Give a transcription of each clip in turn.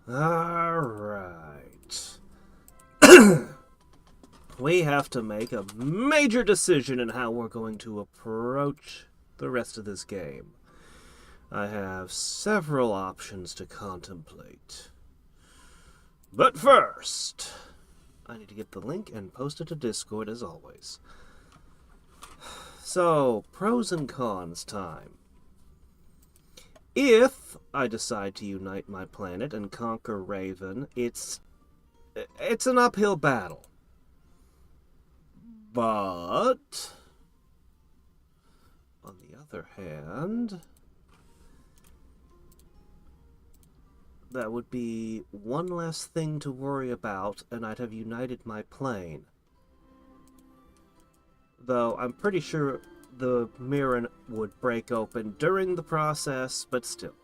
Alright. We have to make a major decision in how we're going to approach the rest of this game. I have several options to contemplate. But first, I need to get the link and post it to Discord as always. So, pros and cons time. If I decide to unite my planet and conquer Raven, it's an uphill battle. But, on the other hand, that would be one less thing to worry about, and I'd have united my plane. Though I'm pretty sure the mirror would break open during the process, but still.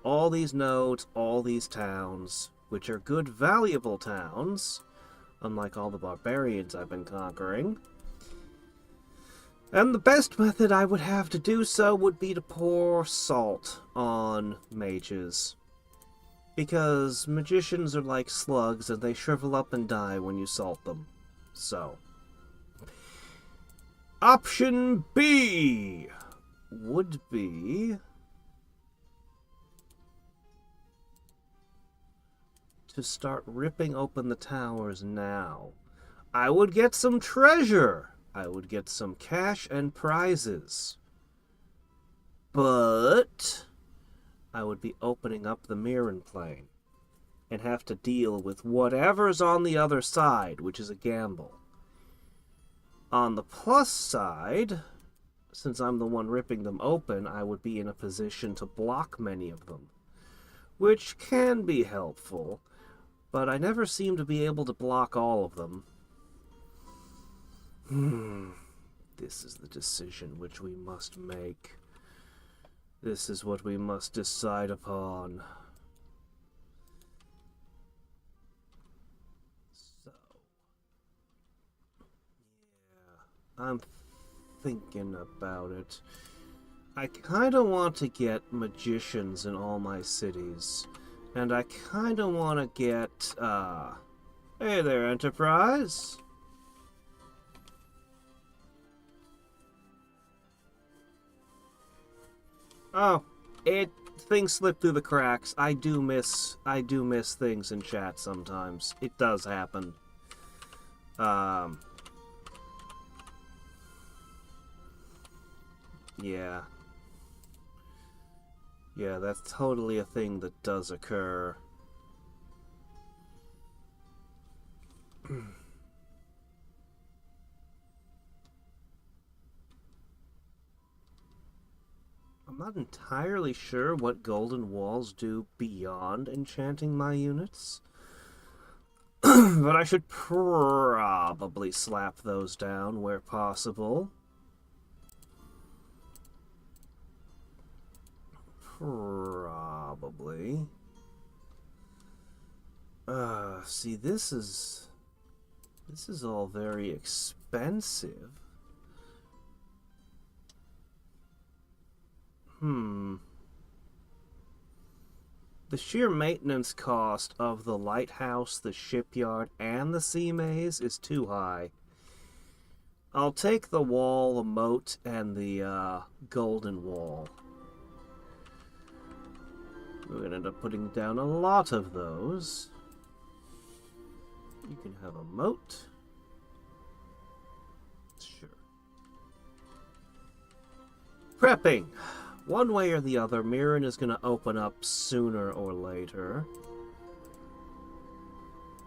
All these nodes, all these towns, which are good, valuable towns, unlike all the barbarians I've been conquering. And the best method I would have to do so would be to pour salt on mages. Because magicians are like slugs and they shrivel up and die when you salt them. So. Option B would be to start ripping open the towers now. I would get some treasure. I would get some cash and prizes. But I would be opening up the Mirren plane and have to deal with whatever's on the other side, which is a gamble. On the plus side, since I'm the one ripping them open, I would be in a position to block many of them, which can be helpful, but I never seem to be able to block all of them. This is the decision which we must make. This is what we must decide upon. So, yeah, I'm thinking about it. I kinda want to get magicians in all my cities. And I kinda want to get, hey there, Enterprise. Oh, things slip through the cracks. I do miss things in chat sometimes. It does happen. Yeah. Yeah, that's totally a thing that does occur. I'm not entirely sure what golden walls do beyond enchanting my units. But I should probably slap those down where possible. Probably. See, this is all very expensive. The sheer maintenance cost of the lighthouse, the shipyard, and the sea maze is too high. I'll take the wall, the moat, and the golden wall. We're going to end up putting down a lot of those. You can have a moat. Sure. Prepping. One way or the other, Mirren is going to open up sooner or later.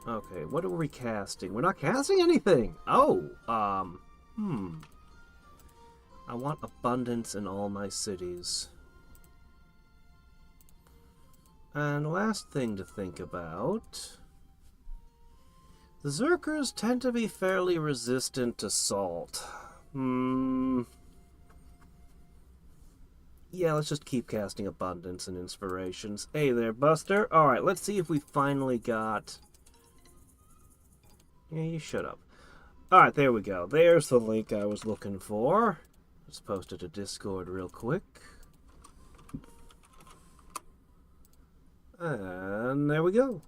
Okay, what are we casting? We're not casting anything! Oh, I want abundance in all my cities. And last thing to think about... The Zerkers tend to be fairly resistant to salt. Yeah, let's just keep casting abundance and inspirations. Hey there, Buster. Alright, let's see if we finally got... Yeah, you shut up. Alright, there we go. There's the link I was looking for. Let's post it to Discord real quick. And there we go.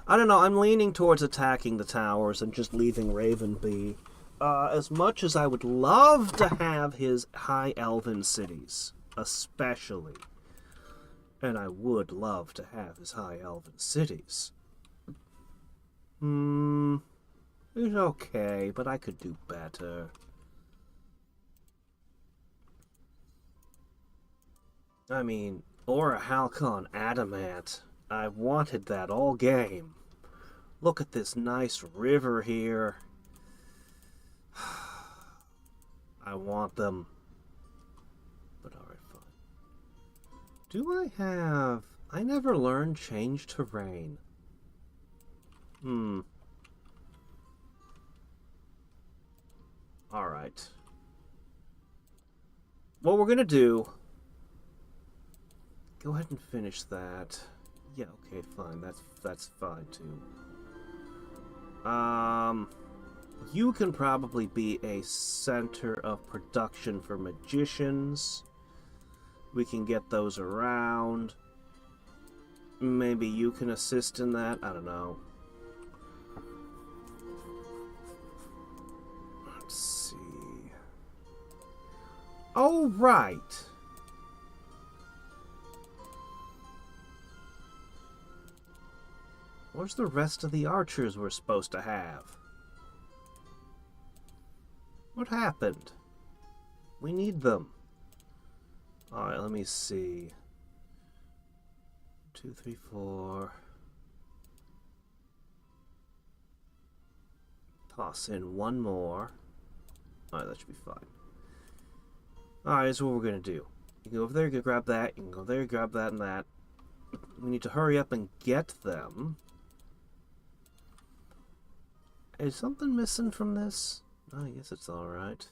I don't know, I'm leaning towards attacking the towers and just leaving Raven be. As much as I would love to have his high elven cities, especially. And I would love to have his high elven cities. It's okay, but I could do better. I mean, or a Halcon Adamant. I wanted that all game. Look at this nice river here. I want them. But alright, fine. Do I have... I never learned change terrain. Alright. What we're gonna do... Go ahead and finish that. Yeah, okay, fine. That's fine, too. You can probably be a center of production for magicians. We can get those around. Maybe you can assist in that. I don't know. Let's see. Oh, right. Where's the rest of the archers we're supposed to have? What happened? We need them. Alright, let me see. 2, 3, 4. Toss in one more. Alright, that should be fine. Alright, that's what we're gonna do. You can go over there, you can grab that, you can go there, grab that and that. We need to hurry up and get them. Is something missing from this? I guess it's alright.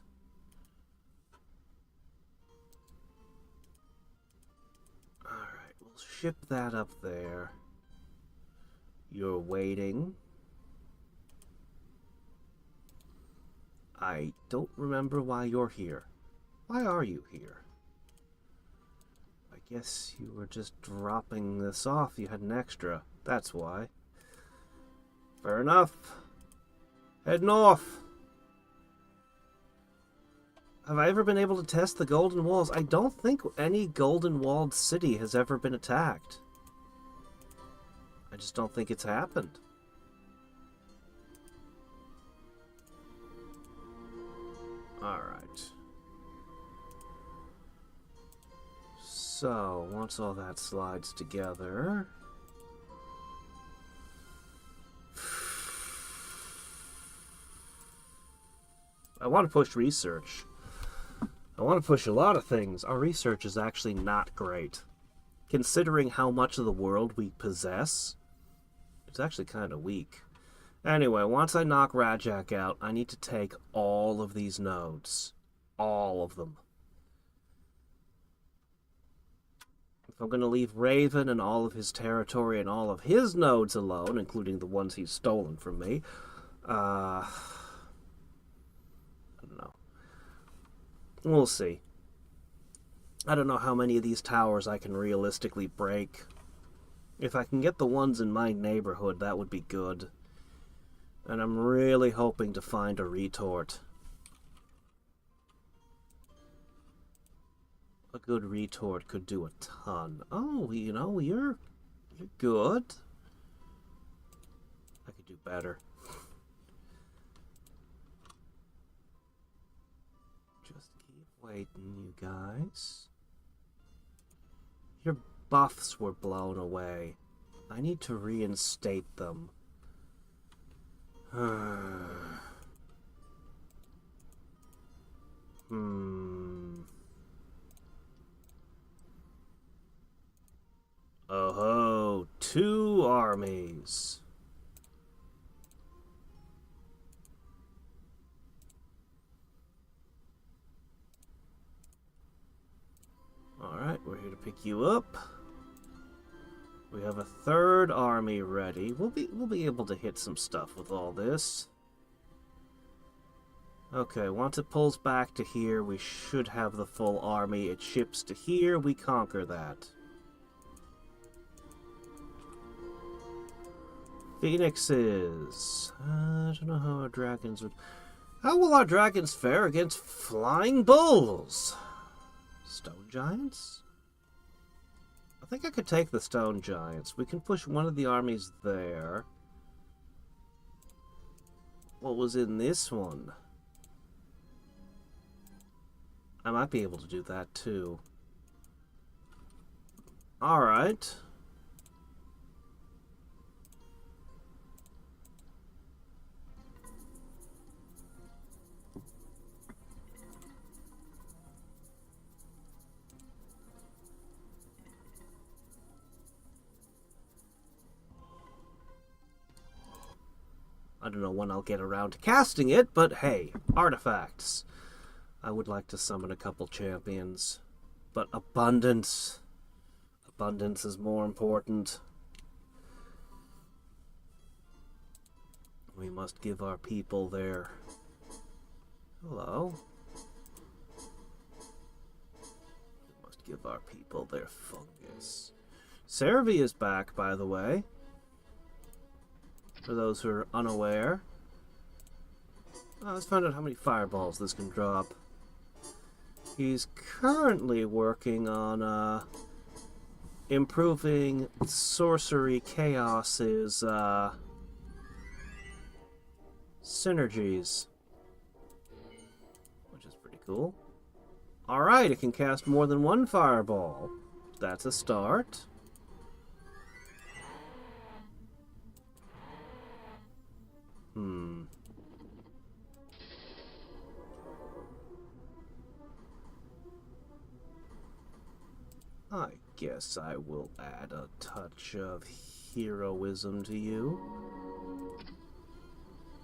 Alright, we'll ship that up there. You're waiting. I don't remember why you're here. Why are you here? I guess you were just dropping this off. You had an extra. That's why. Fair enough. Head north. Have I ever been able to test the Golden Walls? I don't think any Golden Walled city has ever been attacked. I just don't think it's happened. Alright. So, once all that slides together... I want to push research. I want to push a lot of things. Our research is actually not great. Considering how much of the world we possess, it's actually kind of weak. Anyway, once I knock Rajak out, I need to take all of these nodes. All of them. If I'm going to leave Raven and all of his territory and all of his nodes alone, including the ones he's stolen from me, I don't know. We'll see. I don't know how many of these towers I can realistically break. If I can get the ones in my neighborhood, that would be good. And I'm really hoping to find a retort. A good retort could do a ton. Oh, you know, you're good. I could do better. Just keep waiting, you guys. Your buffs were blown away. I need to reinstate them. Oh-ho, 2 armies. Alright, we're here to pick you up. We have a 3rd army ready. We'll be able to hit some stuff with all this. Okay, once it pulls back to here, we should have the full army. It ships to here, we conquer that. Phoenixes. I don't know how our dragons would... How will our dragons fare against flying bulls? Stone giants? I think I could take the stone giants. We can push one of the armies there. What was in this one? I might be able to do that too. Alright. I don't know when I'll get around to casting it, but hey, artifacts. I would like to summon a couple champions, but abundance. Abundance is more important. We must give our people their... Hello? We must give our people their fungus. Cervi is back, by the way. For those who are unaware. Let's find out how many fireballs this can drop. He's currently working on improving Sorcery Chaos's synergies, which is pretty cool. Alright, it can cast more than one fireball. That's a start. I guess I will add a touch of heroism to you.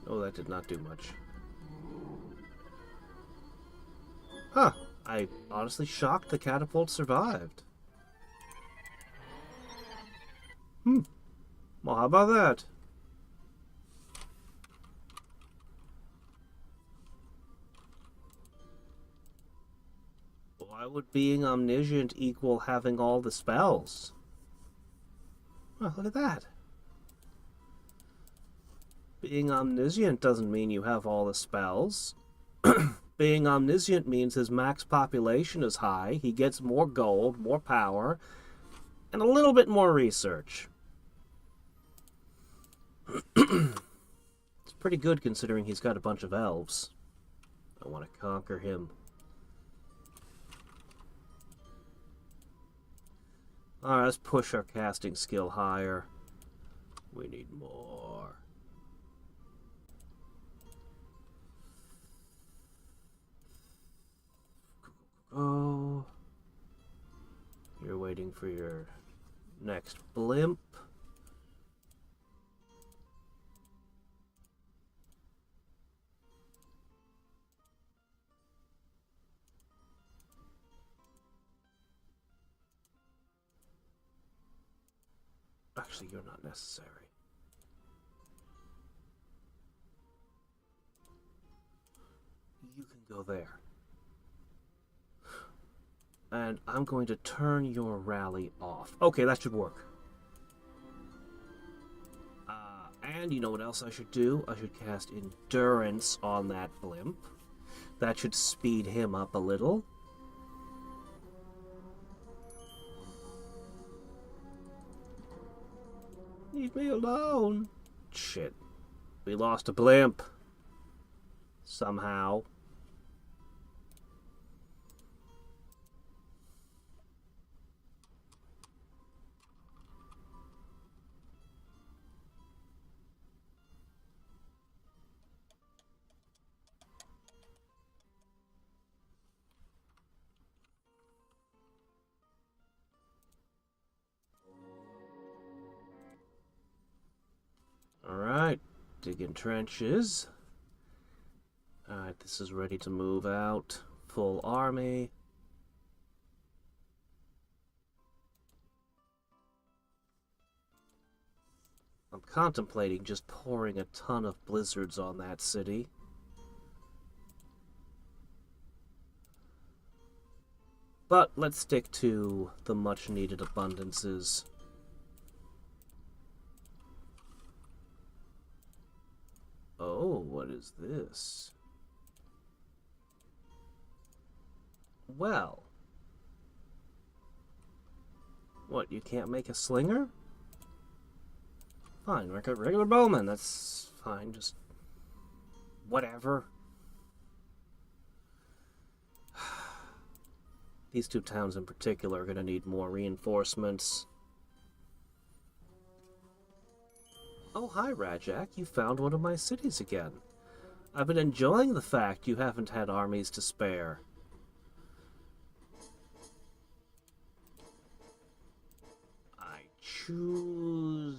Oh, that did not do much. Huh. I honestly shocked the catapult survived. Well, how about that? Why would being omniscient equal having all the spells? Well, look at that. Being omniscient doesn't mean you have all the spells. Being omniscient means his max population is high, he gets more gold, more power, and a little bit more research. It's pretty good considering he's got a bunch of elves. I want to conquer him. Alright, let's push our casting skill higher. We need more. Go. You're waiting for your next blimp. Actually, you're not necessary. You can go there. And I'm going to turn your rally off. Okay, that should work. And you know what else I should do? I should cast Endurance on that blimp. That should speed him up a little. Leave me alone. Shit. We lost a blimp. Somehow. Alright, digging trenches. Alright, this is ready to move out. Full army. I'm contemplating just pouring a ton of blizzards on that city. But let's stick to the much-needed abundances. Oh, what is this? Well. What, you can't make a slinger? Fine, regular bowman, that's fine, just... whatever. These two towns in particular are going to need more reinforcements. Oh, hi, Rajak. You found one of my cities again. I've been enjoying the fact you haven't had armies to spare. I choose...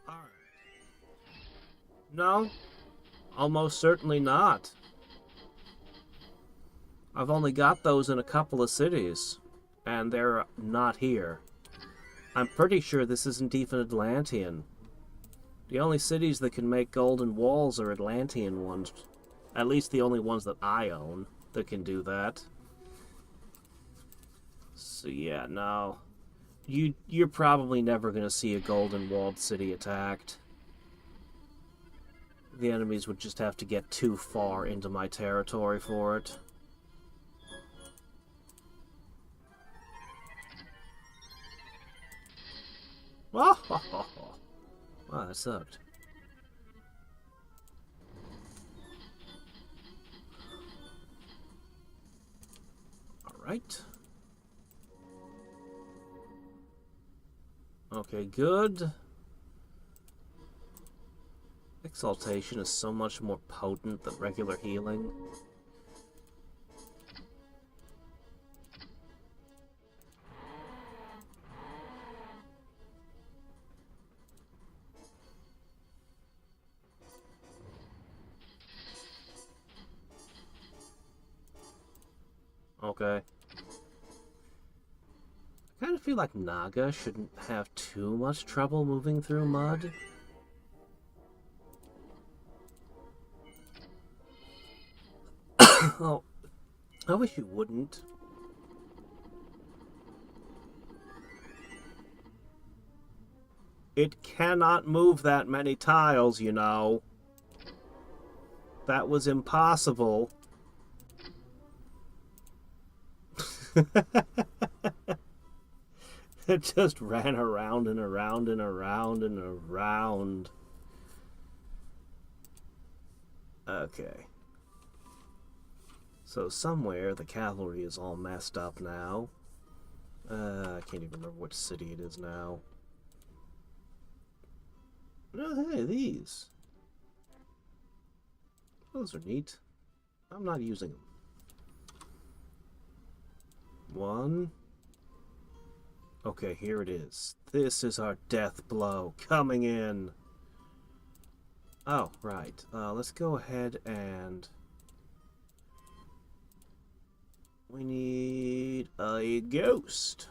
Alright. No, almost certainly not. I've only got those in a couple of cities, and they're not here. I'm pretty sure this isn't even Atlantean. The only cities that can make golden walls are Atlantean ones. At least the only ones that I own that can do that. So yeah, no. You're probably never going to see a golden walled city attacked. The enemies would just have to get too far into my territory for it. Oh, wow, that sucked. Alright. Okay, good. Exaltation is so much more potent than regular healing. Okay. I kind of feel like Naga shouldn't have too much trouble moving through mud. Oh, I wish you wouldn't. It cannot move that many tiles, you know. That was impossible. It just ran around and around and around and around. Okay. So somewhere the cavalry is all messed up now. I can't even remember which city it is now. Oh, hey, these. Those are neat. I'm not using them. One. Okay, here it is. This is our death blow coming in. Oh, right. Let's go ahead and... we need a ghost.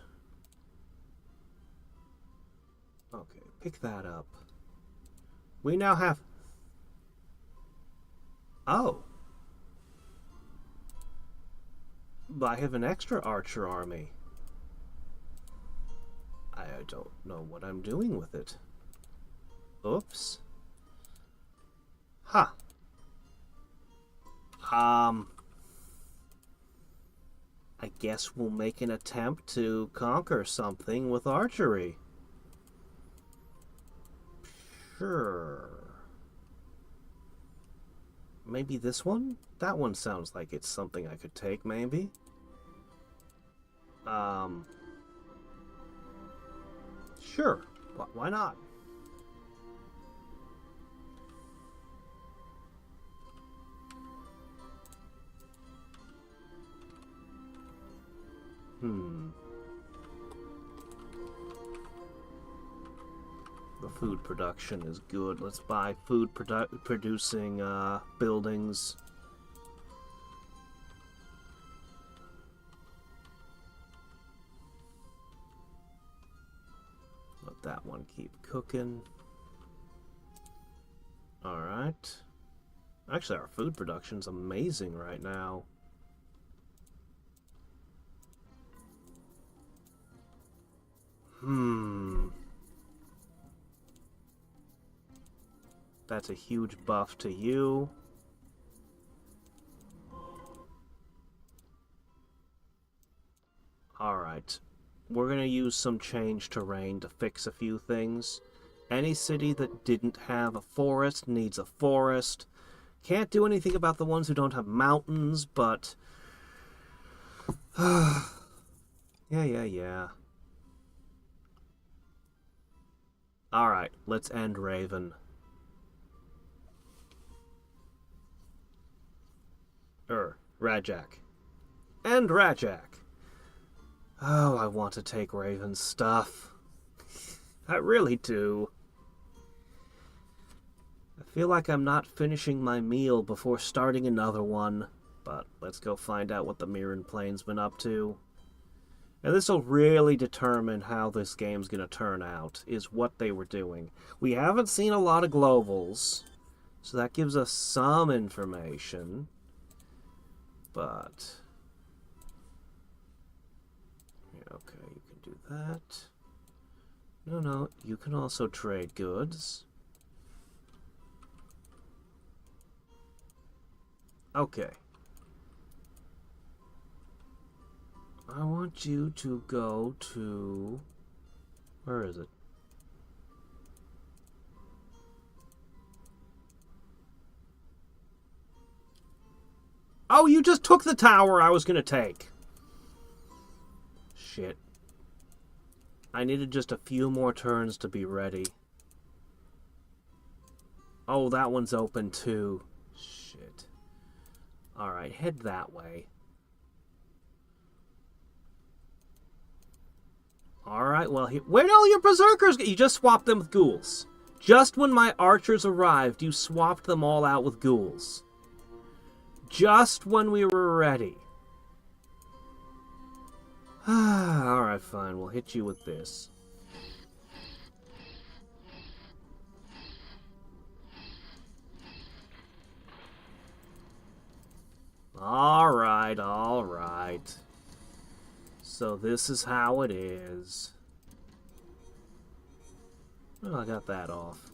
Okay, pick that up. We now have... oh. But I have an extra archer army. I don't know what I'm doing with it. Oops. Huh. I guess we'll make an attempt to conquer something with archery. Sure. Maybe this one? That one sounds like it's something I could take, maybe. Sure. Why not? The food production is good. Let's buy food producing buildings. Let that one keep cooking. Alright. Actually, our food production's amazing right now. That's a huge buff to you. Alright. We're gonna use some change terrain to fix a few things. Any city that didn't have a forest needs a forest. Can't do anything about the ones who don't have mountains, but... yeah. Alright, let's end Raven. Rajak. End Rajak. Oh, I want to take Raven's stuff. I really do. I feel like I'm not finishing my meal before starting another one, but let's go find out what the Mirren Plain's been up to. And this will really determine how this game's going to turn out, is what they were doing. We haven't seen a lot of globals, so that gives us some information, but... yeah, okay, you can do that. No, you can also trade goods. Okay. I want you to go to... where is it? Oh, you just took the tower I was gonna take. Shit. I needed just a few more turns to be ready. Oh, that one's open too. Shit. Alright, head that way. Alright, well, where'd all your berserkers go? You just swapped them with ghouls. Just when my archers arrived, you swapped them all out with ghouls. Just when we were ready. Alright, fine. We'll hit you with this. Alright. So this is how it is. Well, I got that off.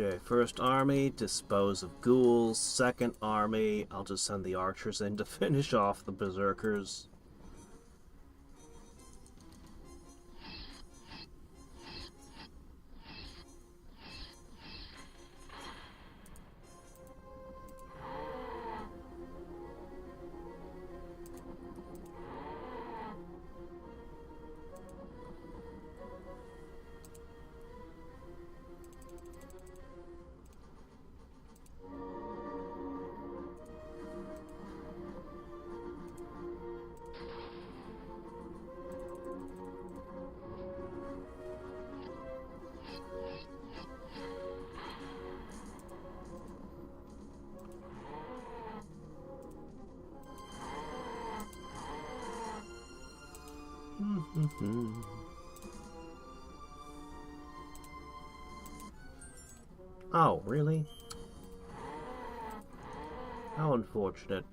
Okay, first army, dispose of ghouls. Second army, I'll just send the archers in to finish off the berserkers. Oh, really? How unfortunate.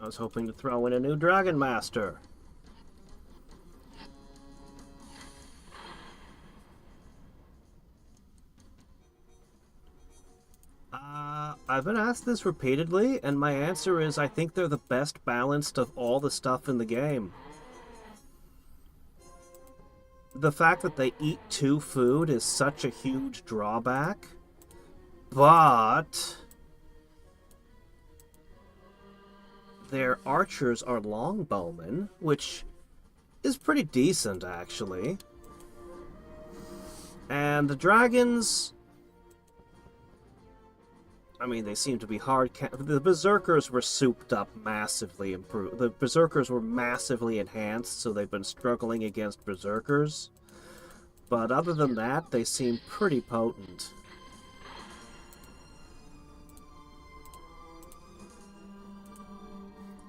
I was hoping to throw in a new Dragon Master. I've been asked this repeatedly, and my answer is I think they're the best balanced of all the stuff in the game. The fact that they eat 2 food is such a huge drawback, but... their archers are longbowmen, which is pretty decent, actually. And the dragons, I mean, they seem to be hard. The berserkers were souped up, massively improved. The berserkers were massively enhanced, so they've been struggling against berserkers. But other than that, they seem pretty potent.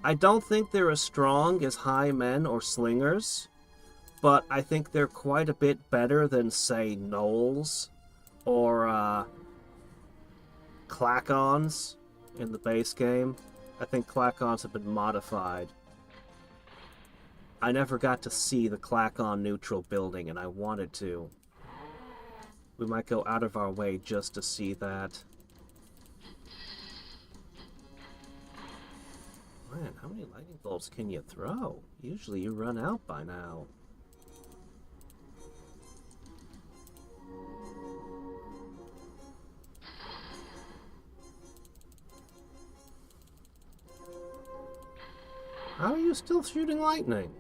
I don't think they're as strong as high men or slingers, but I think they're quite a bit better than, say, gnolls or Clackons in the base game. I think Clackons have been modified. I never got to see the Clackon neutral building, and I wanted to. We might go out of our way just to see that. Man, how many lightning bolts can you throw? Usually you run out by now. How are you still shooting lightning?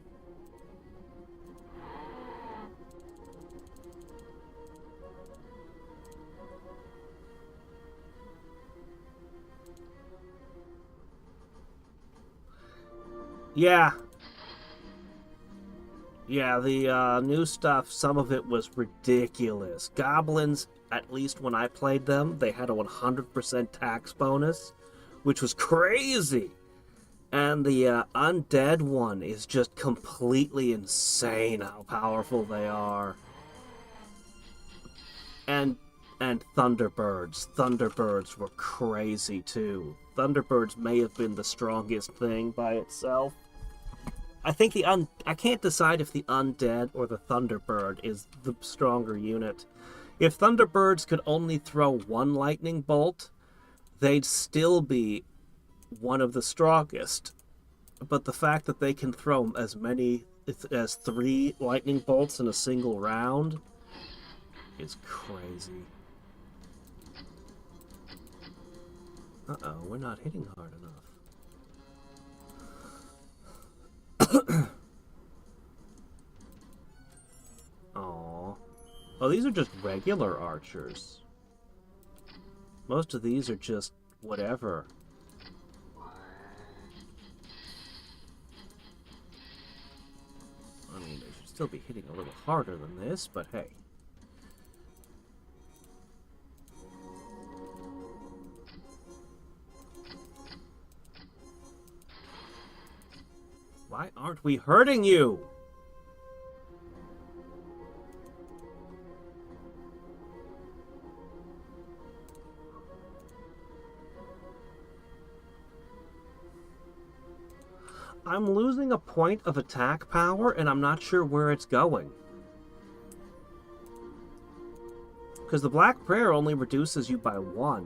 Yeah. Yeah, the new stuff, some of it was ridiculous. Goblins, at least when I played them, they had a 100% tax bonus, which was crazy. And the undead one is just completely insane how powerful they are. And Thunderbirds. Thunderbirds were crazy too. Thunderbirds may have been the strongest thing by itself. I think I can't decide if the undead or the Thunderbird is the stronger unit. If Thunderbirds could only throw one lightning bolt, they'd still be one of the strongest. But the fact that they can throw as many as 3 lightning bolts in a single round is crazy. Uh-oh, we're not hitting hard enough. Aww. Oh, these are just regular archers. Most of these are just whatever. I mean, they should still be hitting a little harder than this, but hey. Why aren't we hurting you? I'm losing a point of attack power, and I'm not sure where it's going. Because the Black Prayer only reduces you by 1.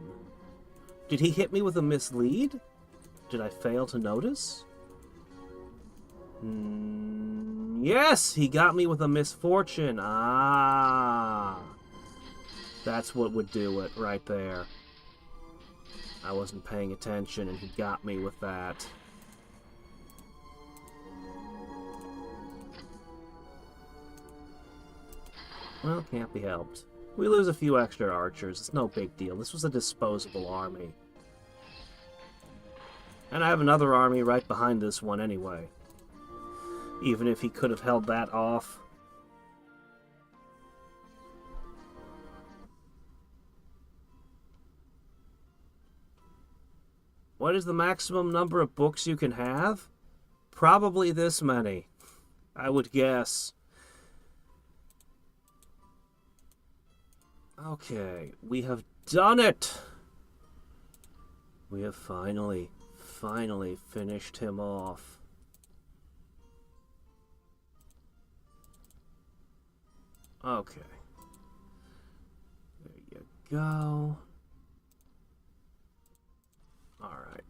Did he hit me with a mislead? Did I fail to notice? Yes, he got me with a misfortune. Ah. That's what would do it right there. I wasn't paying attention, and he got me with that. Well, can't be helped. We lose a few extra archers. It's no big deal. This was a disposable army. And I have another army right behind this one anyway. Even if he could have held that off. What is the maximum number of books you can have? Probably this many, I would guess. Okay, we have done it! We have finally finished him off. Okay. There you go. Alright.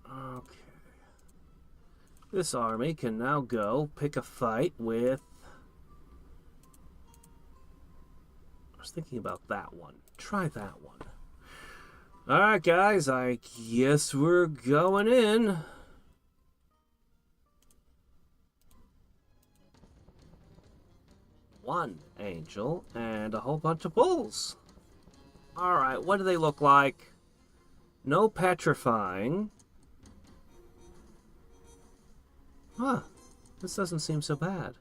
Okay. This army can now go pick a fight with... I was thinking about that one. Try that one. Alright, guys, I guess we're going in. One angel and a whole bunch of bulls. Alright, what do they look like? No petrifying. Huh, this doesn't seem so bad.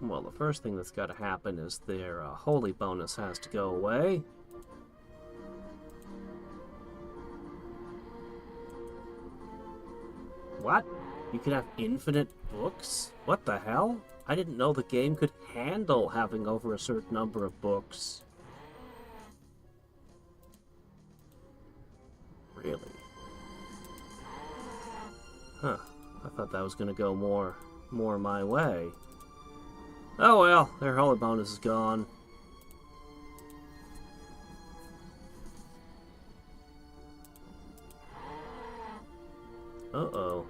Well, the first thing that's got to happen is their holy bonus has to go away. What? You can have infinite books? What the hell? I didn't know the game could handle having over a certain number of books. Really? Huh. I thought that was going to go more my way. Oh well, their holy bonus is gone. Uh-oh.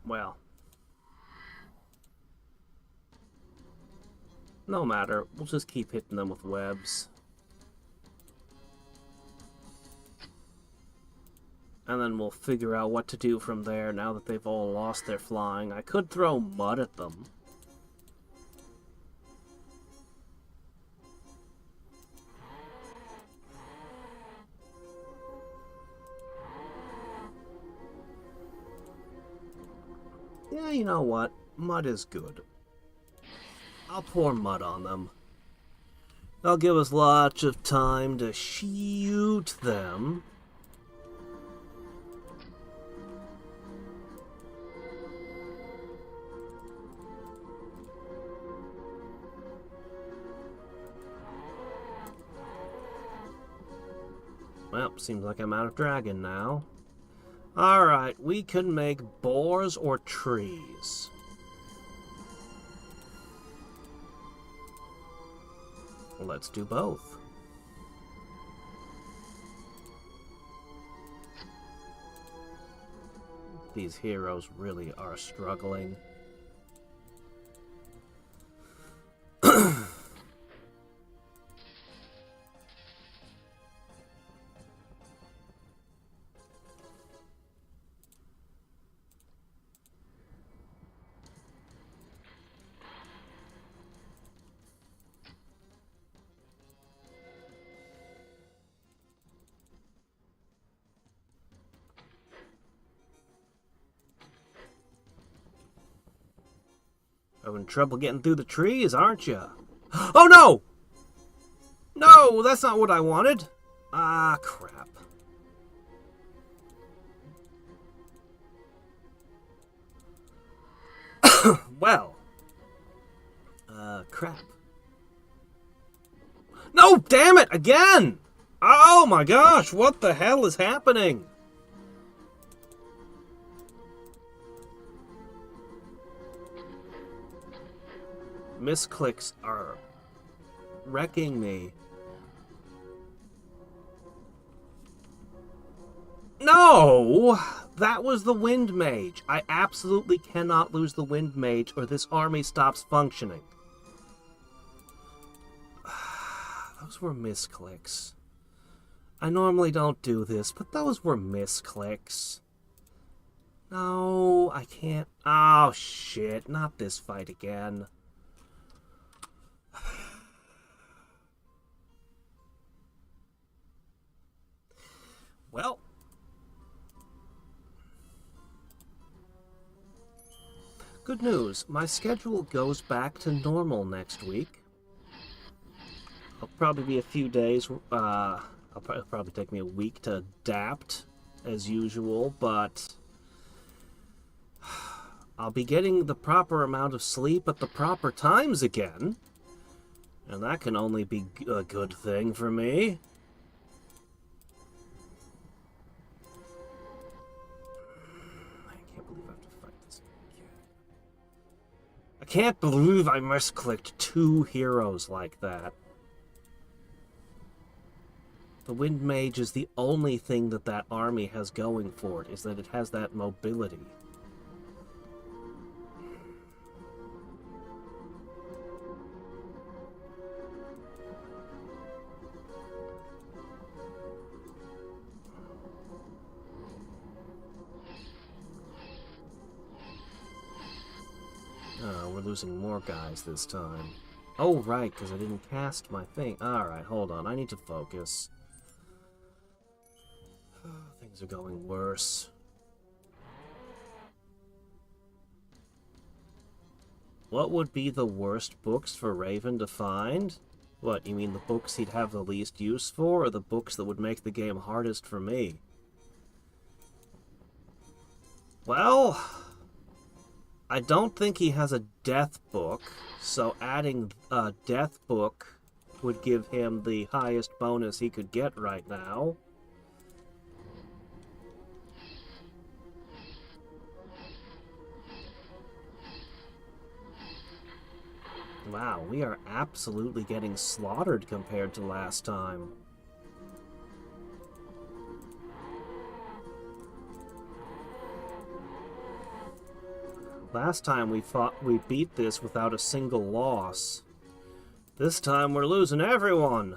Well. No matter, we'll just keep hitting them with webs. And then we'll figure out what to do from there now that they've all lost their flying. I could throw mud at them. Yeah, you know what? Mud is good. I'll pour mud on them. That'll give us lots of time to shoot them. Well, seems like I'm out of dragon now. Alright, we can make boars or trees. Let's do both. These heroes really are struggling. Having trouble getting through the trees, aren't you? Oh no! No, that's not what I wanted. Ah, crap. Well. Crap. No, damn it, again! Oh my gosh, what the hell is happening? Misclicks are wrecking me. No! That was the Wind Mage. I absolutely cannot lose the Wind Mage or this army stops functioning. Those were misclicks. I normally don't do this, but those were misclicks. No, I can't. Oh, shit. Not this fight again. Well. Good news. My schedule goes back to normal next week. It'll probably be a few days. It'll probably take me a week to adapt, as usual, but I'll be getting the proper amount of sleep at the proper times again. And that can only be a good thing for me. can't believe I misclicked 2 heroes like that. The Wind Mage is the only thing that that army has going for it, is that it has that mobility. We're losing more guys this time. Oh, right, because I didn't cast my thing. Alright, hold on. I need to focus. Things are going worse. What would be the worst books for Raven to find? What, you mean the books he'd have the least use for, or the books that would make the game hardest for me? Well, I don't think he has a death book, so adding a death book would give him the highest bonus he could get right now. Wow, we are absolutely getting slaughtered compared to last time. Last time we beat this without a single loss. This time we're losing everyone.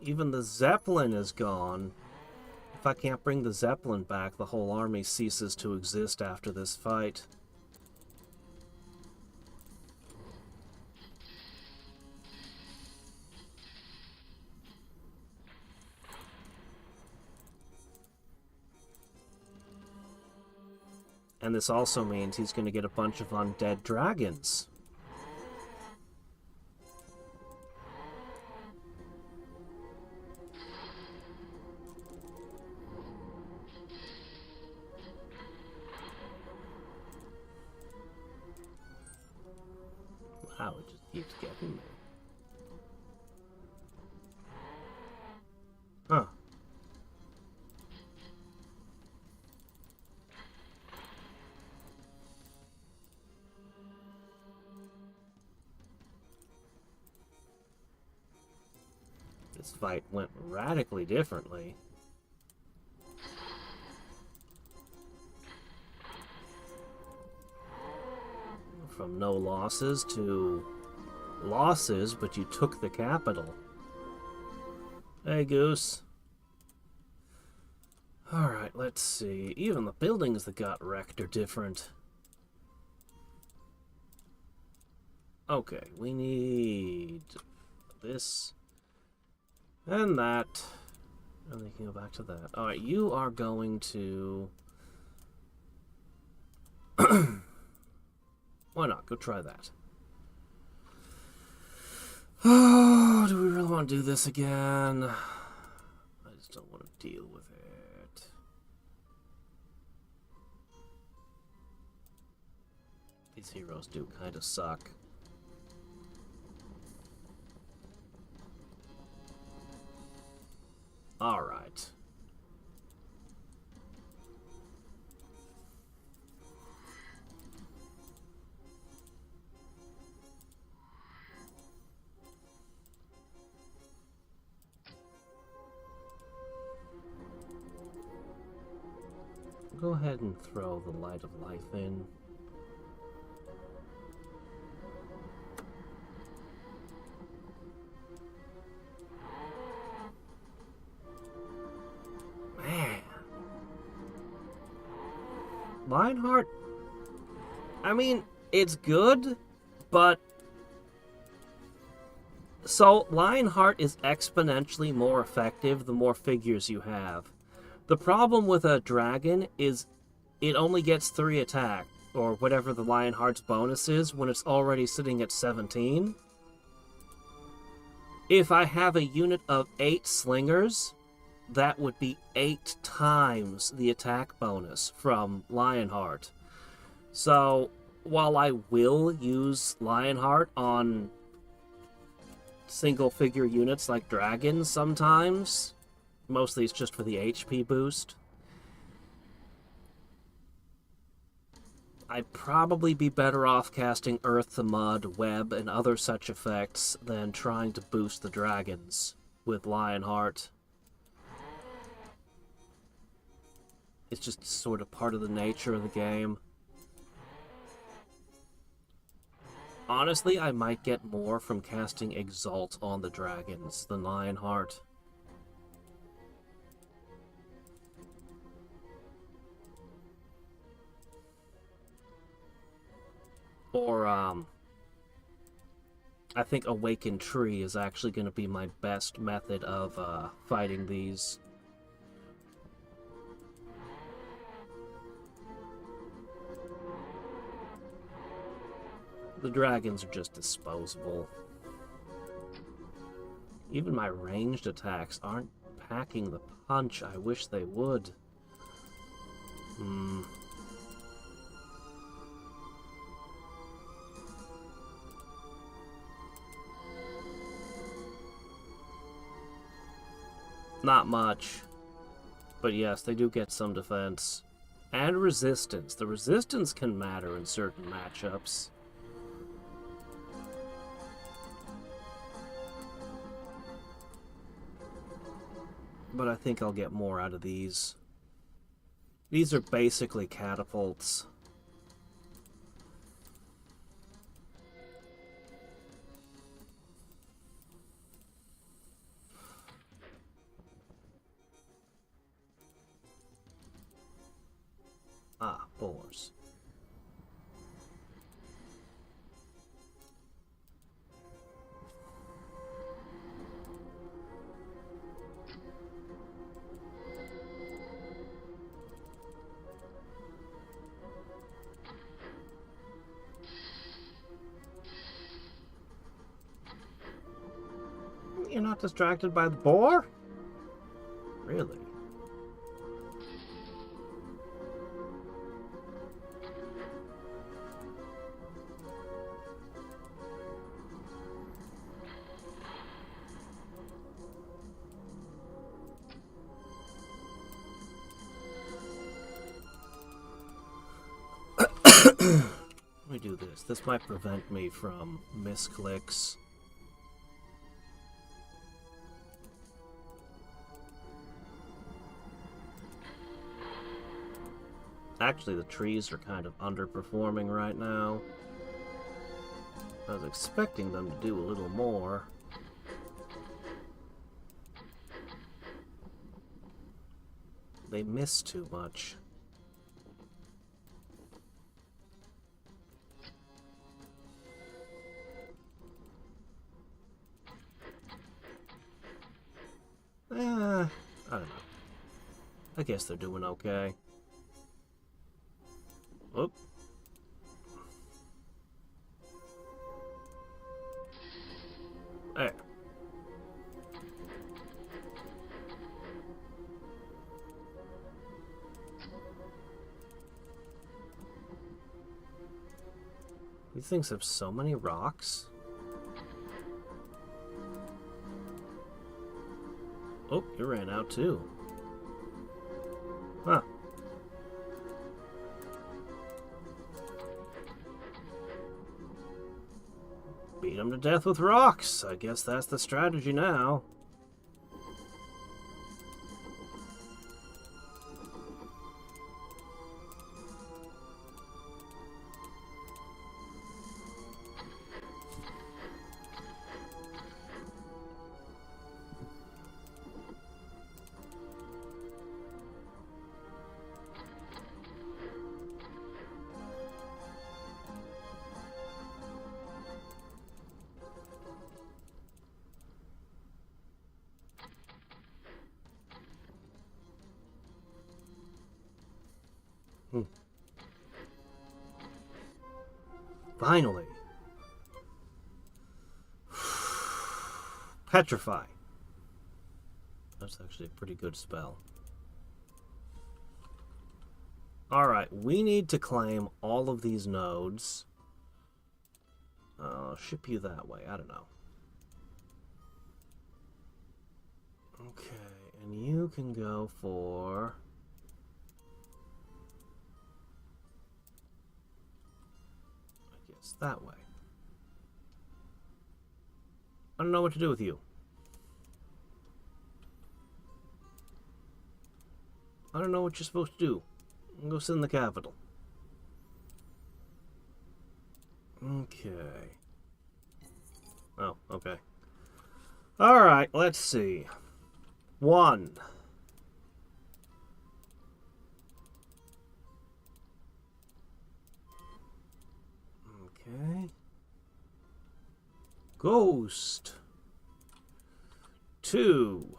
Even the Zeppelin is gone. If I can't bring the Zeppelin back, the whole army ceases to exist after this fight. And this also means he's going to get a bunch of undead dragons. Wow, it just keeps getting me. Huh. This fight went radically differently. From no losses to losses, but you took the capital. Hey, Goose. Alright, let's see. Even the buildings that got wrecked are different. Okay, we need this and that. And we can go back to that. Alright, you are going to... Why not? Go try that. Oh, do we really want to do this again? I just don't want to deal with it. These heroes do kind of suck. Alright. Go ahead and throw the Light of Life in. Man. Lionheart, I mean, it's good, but... So, Lionheart is exponentially more effective the more figures you have. The problem with a dragon is it only gets 3 attack, or whatever the Lionheart's bonus is, when it's already sitting at 17. If I have a unit of 8 slingers, that would be 8 times the attack bonus from Lionheart. So, while I will use Lionheart on single-figure units like dragons sometimes, mostly it's just for the HP boost, I'd probably be better off casting Earth to Mud, Web, and other such effects than trying to boost the dragons with Lionheart. It's just sort of part of the nature of the game. Honestly, I might get more from casting Exalt on the dragons than Lionheart. Or, I think Awakened Tree is actually going to be my best method of fighting these. The dragons are just disposable. Even my ranged attacks aren't packing the punch I wish they would. Not much. But yes, they do get some defense. And resistance. The resistance can matter in certain matchups. But I think I'll get more out of these. These are basically catapults. Ah, boars. You're not distracted by the boar? Really? Let me do this. This might prevent me from misclicks. Actually, the trees are kind of underperforming right now. I was expecting them to do a little more. They miss too much. I don't know. I guess they're doing okay. Oop. There. These things have so many rocks. Oh, you ran out too. Huh. Beat them to death with rocks. I guess that's the strategy now. Finally. Petrify. That's actually a pretty good spell. Alright, we need to claim all of these nodes. I'll ship you that way, I don't know. Okay, and you can go for... It's that way. I don't know what to do with you. I don't know what you're supposed to do. Go sit in the Capitol. Okay. Oh, okay. Alright, let's see. 1. Okay. Ghost. 2.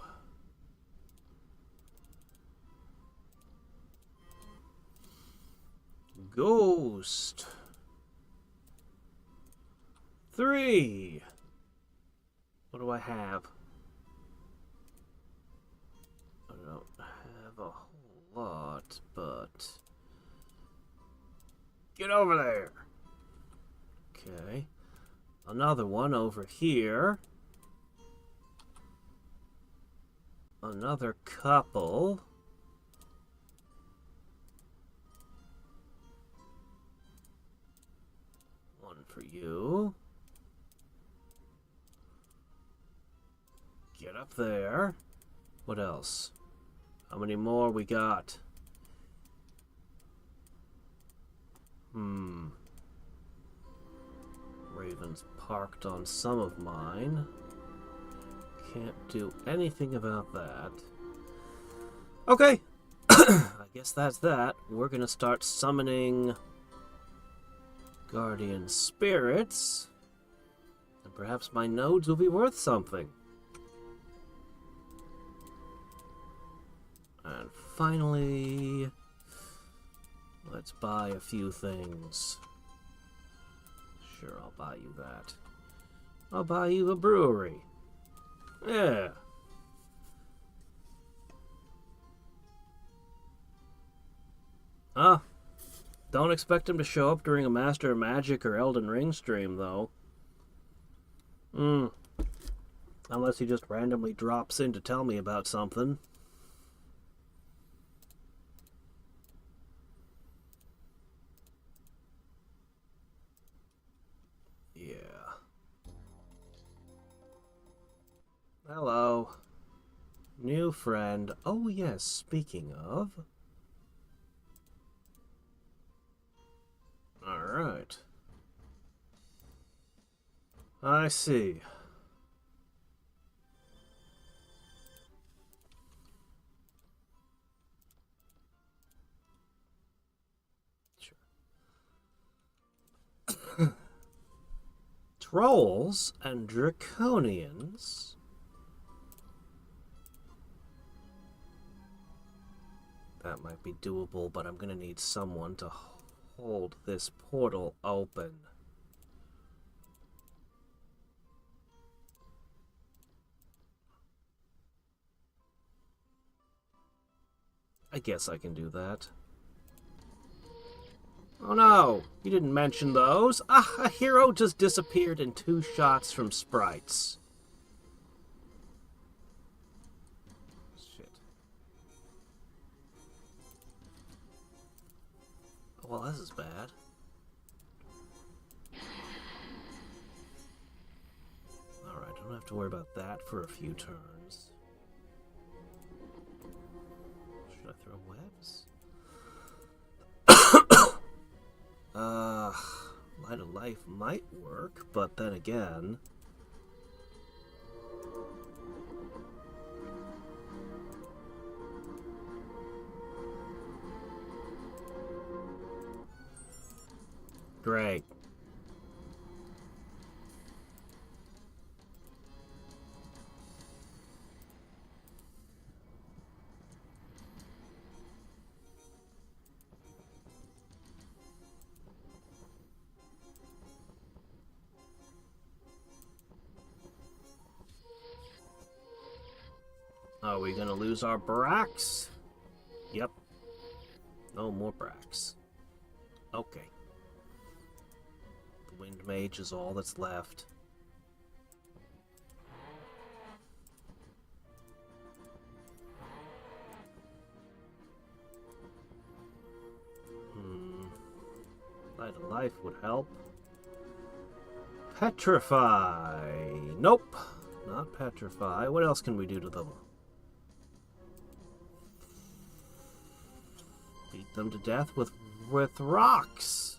Ghost. 3. What do I have? I don't have a whole lot, but... Get over there! Okay. Another one over here. Another couple. One for you. Get up there. What else? How many more we got? Raven's parked on some of mine. Can't do anything about that. Okay. I guess that's that. We're gonna start summoning guardian spirits. And perhaps my nodes will be worth something. And finally, let's buy a few things. Sure, I'll buy you that. I'll buy you a brewery. Yeah. Don't expect him to show up during a Master of Magic or Elden Ring stream, though. Unless he just randomly drops in to tell me about something. Yeah. Hello. New friend. Oh yes, speaking of. Alright. I see. Sure. Trolls and Draconians. That might be doable, but I'm gonna need someone to hold this portal open. I guess I can do that. Oh no! You didn't mention those! Ah, a hero just disappeared in 2 shots from sprites. Shit. Well, this is bad. Alright, I don't have to worry about that for a few turns. Should I throw webs? Light of Life might work, but then again... Great. Are we gonna lose our Brax? Yep. No more Brax. Okay. The Wind Mage is all that's left. Light of Life would help. Petrify. Nope. Not petrify. What else can we do to them? Beat them to death with rocks.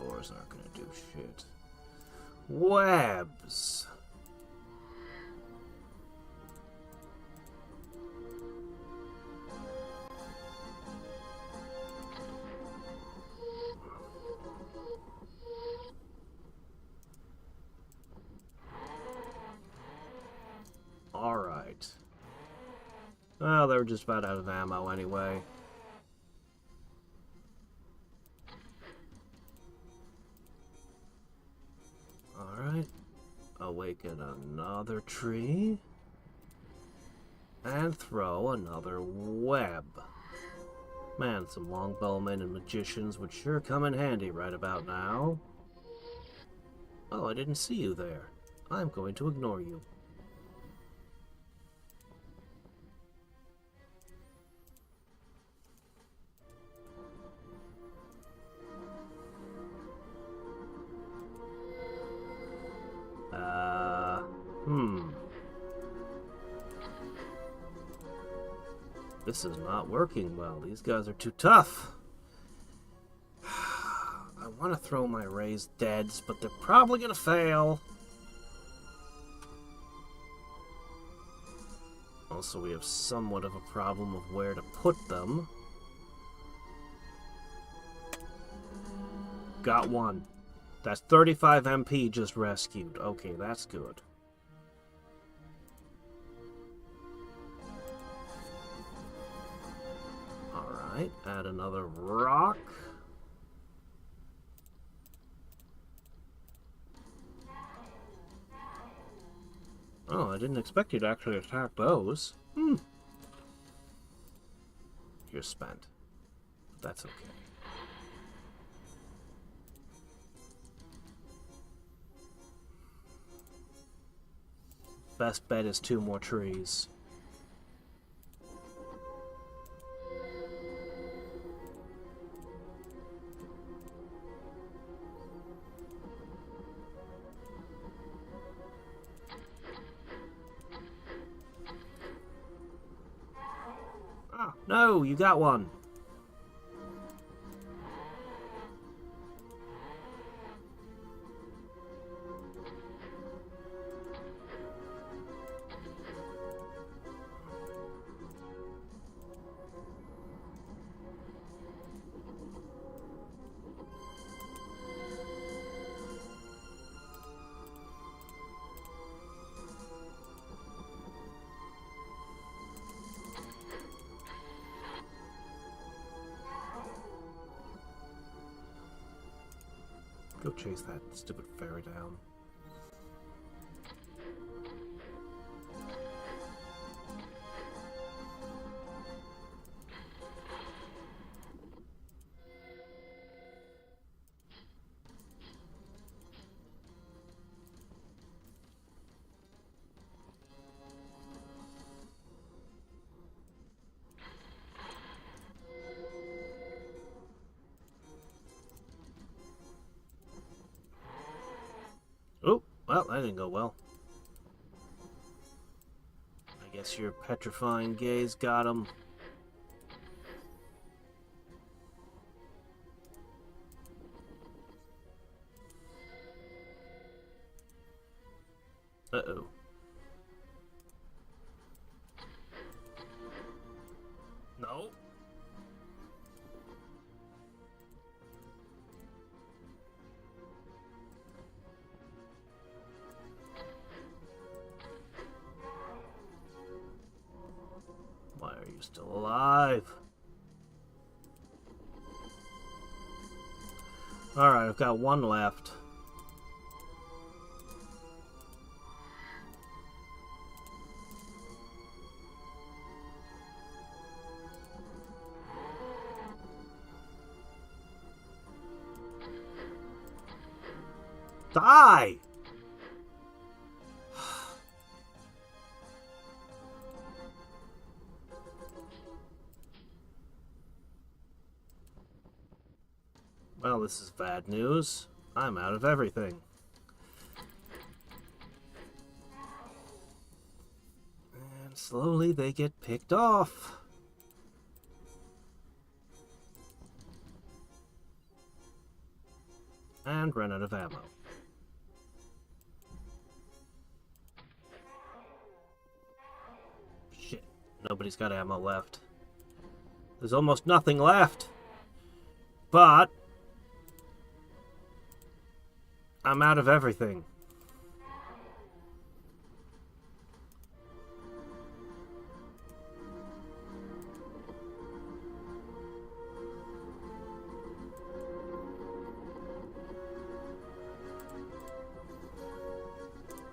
Boars aren't gonna do shit. Webs. Alright. Well, they were just about out of ammo anyway. Alright. Awaken another tree. And throw another web. Man, some longbowmen and magicians would sure come in handy right about now. Oh, I didn't see you there. I'm going to ignore you. This is not working well. These guys are too tough. I want to throw my raised deads, but they're probably going to fail. Also, we have somewhat of a problem of where to put them. Got one. That's 35 MP just rescued. Okay, that's good. Alright, add another rock. Oh, I didn't expect you to actually attack those. You're spent. But that's okay. Best bet is 2 more trees. Ah, no, you got one. Go chase that stupid fairy down. Oh, well, that didn't go well. I guess your petrifying gaze got him. Uh-oh. No. Why are you still alive? Alright, I've got one left. Die! Well, this is bad news. I'm out of everything. And slowly they get picked off. And run out of ammo. Shit, nobody's got ammo left. There's almost nothing left. But I'm out of everything.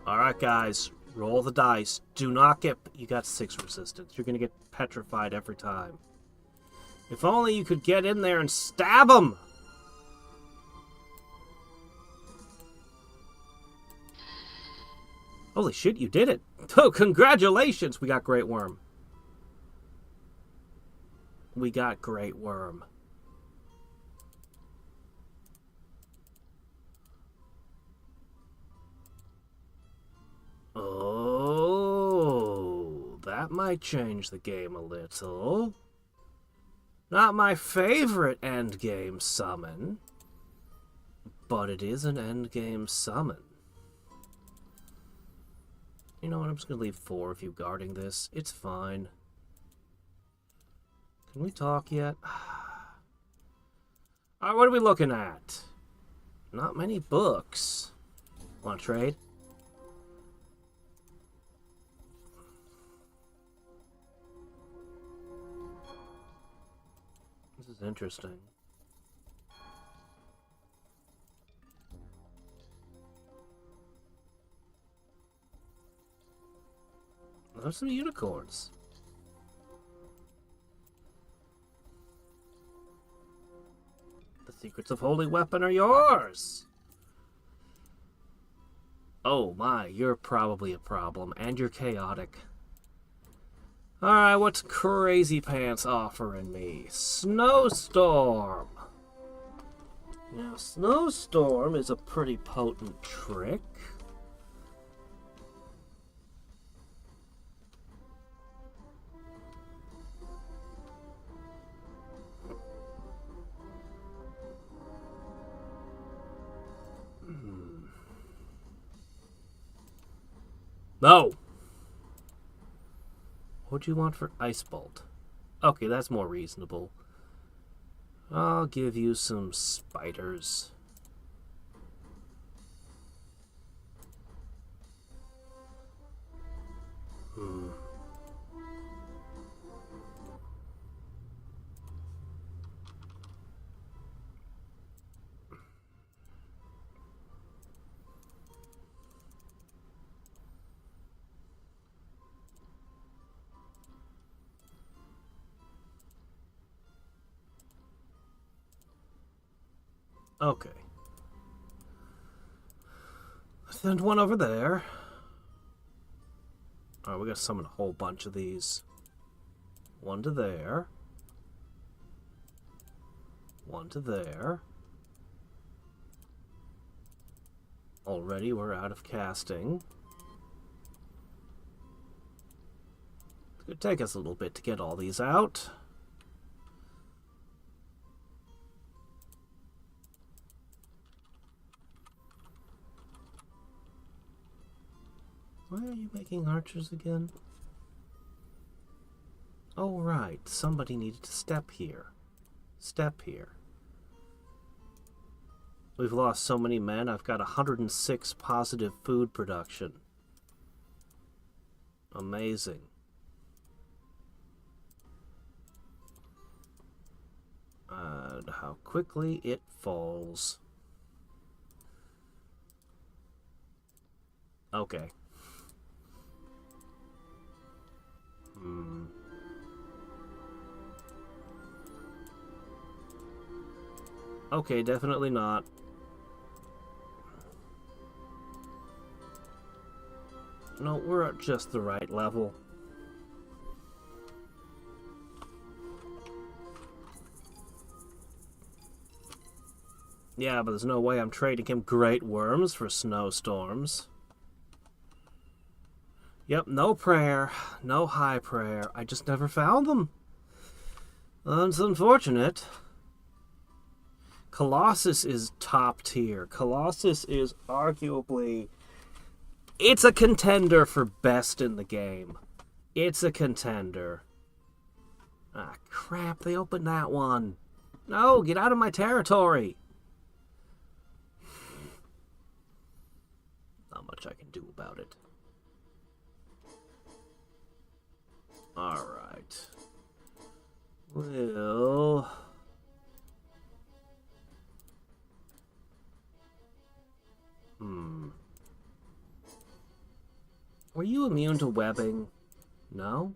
Alright guys, roll the dice. Do not get... You got 6 resistance. You're gonna get petrified every time. If only you could get in there and stab him! Holy shit, you did it! Oh, congratulations! We got Great Worm. We got Great Worm. Oh, that might change the game a little. Not my favorite endgame summon, but it is an endgame summon. You know what, I'm just gonna leave 4 of you guarding this. It's fine. Can we talk yet? Alright, what are we looking at? Not many books. Want to trade? This is interesting. Those are some unicorns. The secrets of Holy Weapon are yours! Oh my, you're probably a problem, and you're chaotic. Alright, what's Crazy Pants offering me? Snowstorm! Now, Snowstorm is a pretty potent trick. No! What do you want for Ice Bolt? Okay, that's more reasonable. I'll give you some spiders. Okay. Send one over there. Alright, we gotta summon a whole bunch of these. One to there. One to there. Already we're out of casting. It's gonna take us a little bit to get all these out. Why are you making archers again? Oh, right. Somebody needed to step here. Step here. We've lost so many men. I've got 106 positive food production. Amazing. And how quickly it falls. Okay. Okay, definitely not. No, we're at just the right level. Yeah, but there's no way I'm trading him great worms for snowstorms. Yep, no prayer, no high prayer. I just never found them. That's unfortunate. Colossus is top tier. Colossus is arguably... It's a contender for best in the game. It's a contender. Ah, crap, they opened that one. No, get out of my territory. Not much I can do about it. Alright. Well... Were you immune to webbing? No?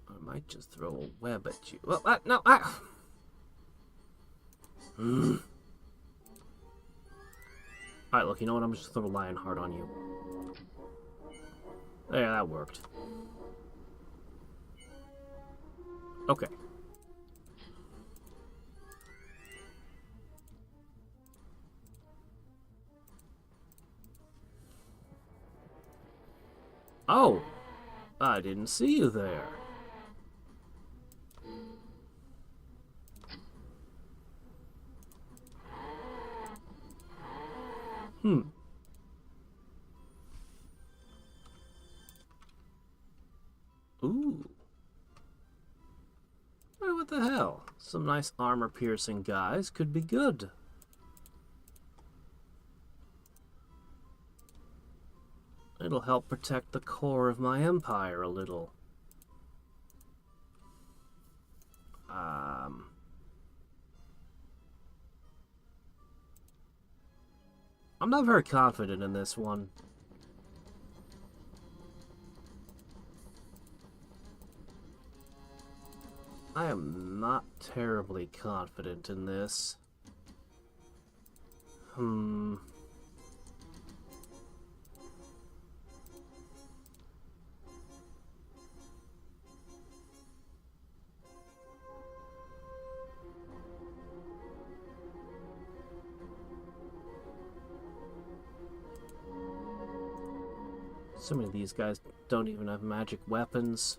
I might just throw a web at you. Oh, no! Alright, look, you know what? I'm just gonna throw a Lionheart on you. There, that worked. Okay. Oh! I didn't see you there. Ooh. Hey, what the hell? Some nice armor-piercing guys could be good. It'll help protect the core of my empire a little. I'm not very confident in this one. I am not terribly confident in this. So many of these guys don't even have magic weapons.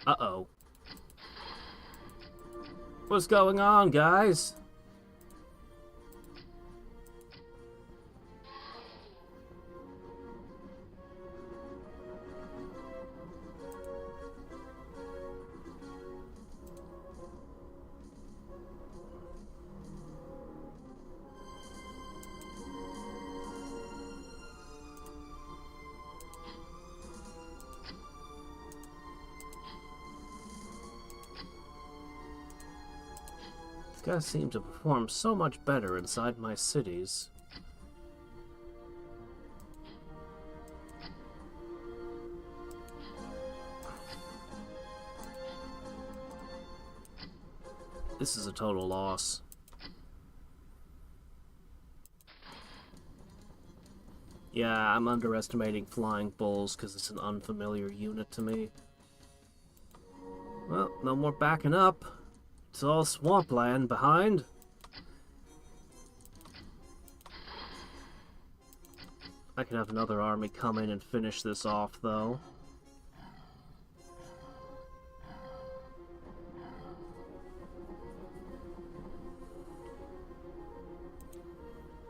Uh-oh. What's going on, guys? Guys seem to perform so much better inside my cities. This is a total loss. Yeah, I'm underestimating flying bulls because it's an unfamiliar unit to me. Well, no more backing up. It's all swampland behind. I could have another army come in and finish this off, though.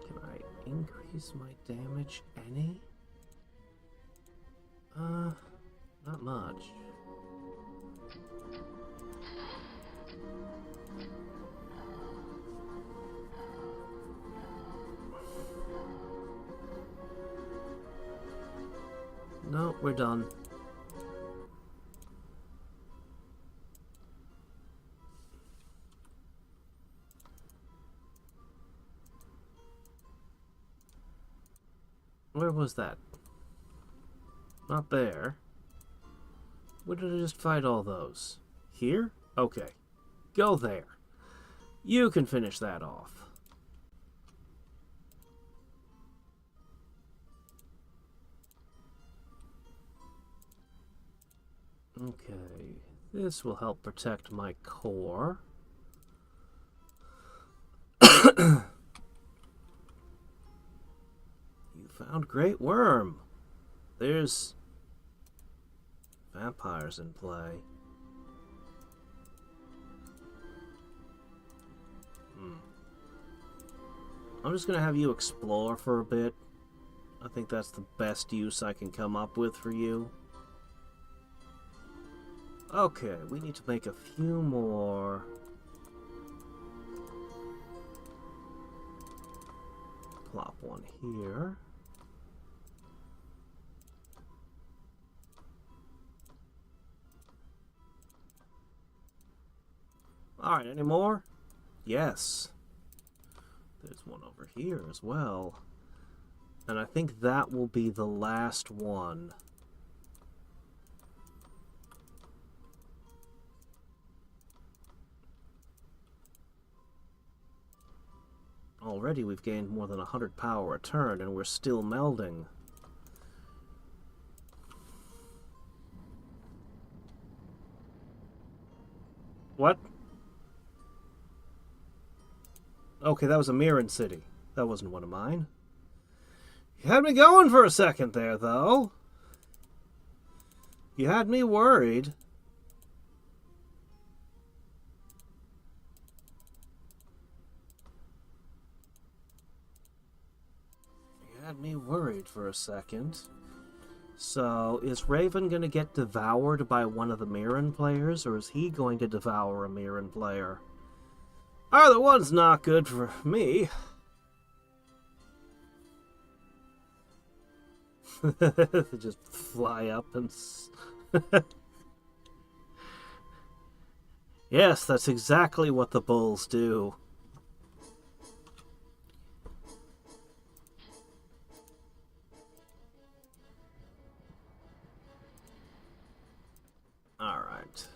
Can I increase my damage any? Not much. No, we're done. Where was that? Not there. Where did I just fight all those? Here? Okay. Go there. You can finish that off. Okay, this will help protect my core. You found Great Worm. There's vampires in play. I'm just gonna have you explore for a bit. I think that's the best use I can come up with for you. Okay, we need to make a few more. Plop one here. Alright, any more? Yes. There's one over here as well. And I think that will be the last one. Already we've gained more than 100 power a turn, and we're still melding. What? Okay, that was a Mirren City. That wasn't one of mine. You had me going for a second there, though. You had me worried. You had me worried for a second. So, is Raven going to get devoured by one of the Mirren players, or is he going to devour a Mirren player? Either one's not good for me. Just fly up and... Yes, that's exactly what the bulls do. Alright.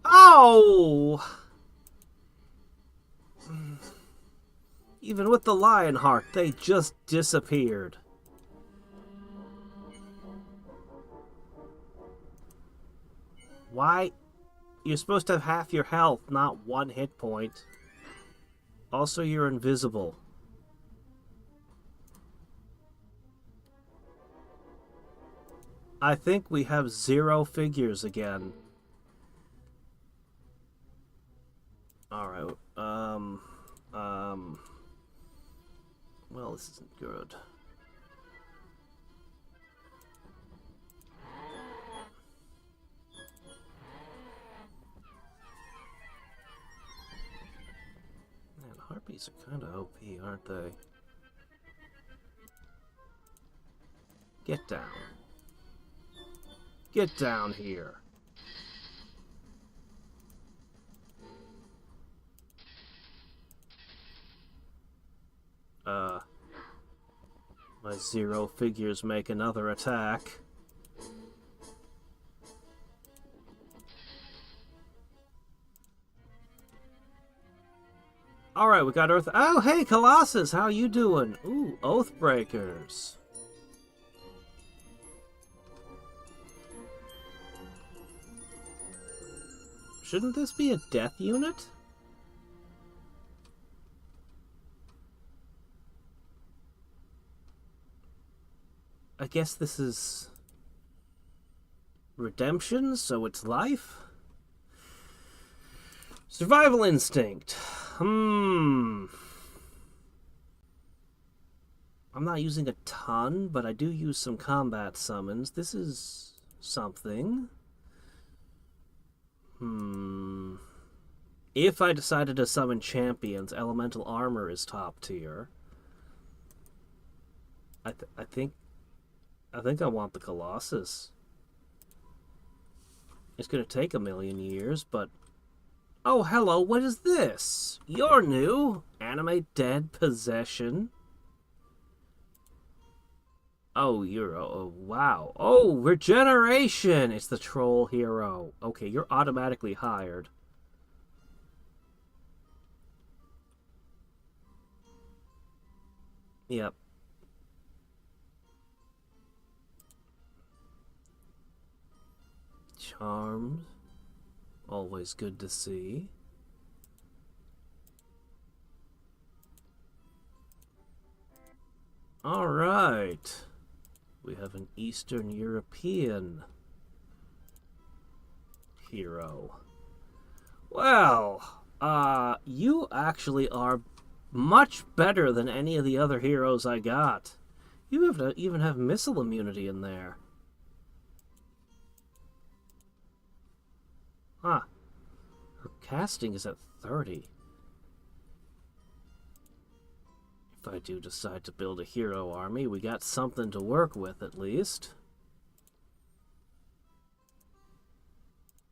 Oh! Even with the Lionheart, they just disappeared. Why? You're supposed to have half your health, not one hit point. Also, you're invisible. I think we have 0 figures again. Alright, well, this isn't good. Man, harpies are kind of OP, aren't they? Get down. Get down here. My 0 figures make another attack. Alright, we got Earth... Oh, hey, Colossus! How you doing? Ooh, Oathbreakers. Shouldn't this be a death unit? I guess this is redemption, so it's life? Survival instinct. I'm not using a ton, but I do use some combat summons. This is something. If I decided to summon champions, elemental armor is top tier. I think I want the Colossus. It's gonna take a million years, but... Oh, hello, what is this? You're new! Animate Dead Possession. Oh, you're... Oh, wow. Oh, Regeneration! It's the Troll Hero. Okay, you're automatically hired. Yep. Charmed. Always good to see. Alright. We have an Eastern European hero. Well, you actually are much better than any of the other heroes I got. You have to even have missile immunity in there. Huh. Her casting is at 30. If I do decide to build a hero army, we got something to work with at least.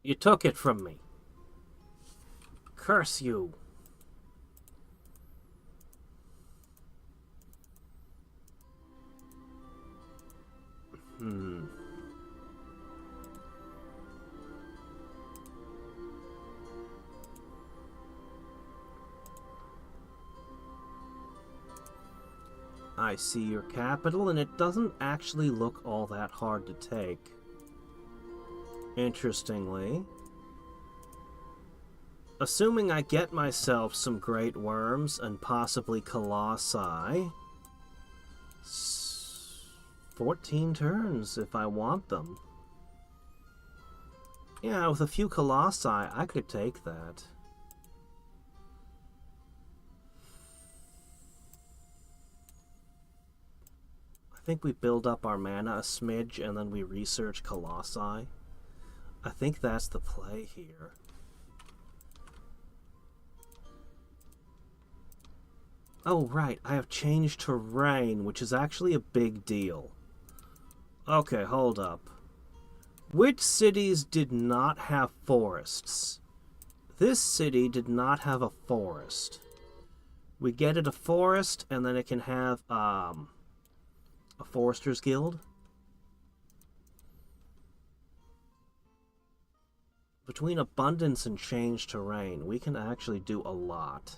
You took it from me. Curse you. I see your capital, and it doesn't actually look all that hard to take. Interestingly. Assuming I get myself some great worms and possibly colossi, 14 turns if I want them. Yeah, with a few colossi, I could take that. I think we build up our mana a smidge and then we research colossi. I think that's the play here. Oh, right, I have changed terrain, which is actually a big deal. Okay, hold up. Which cities did not have forests? This city did not have a forest. We get it a forest, and then it can have, a forester's guild. Between abundance and changed terrain, we can actually do a lot.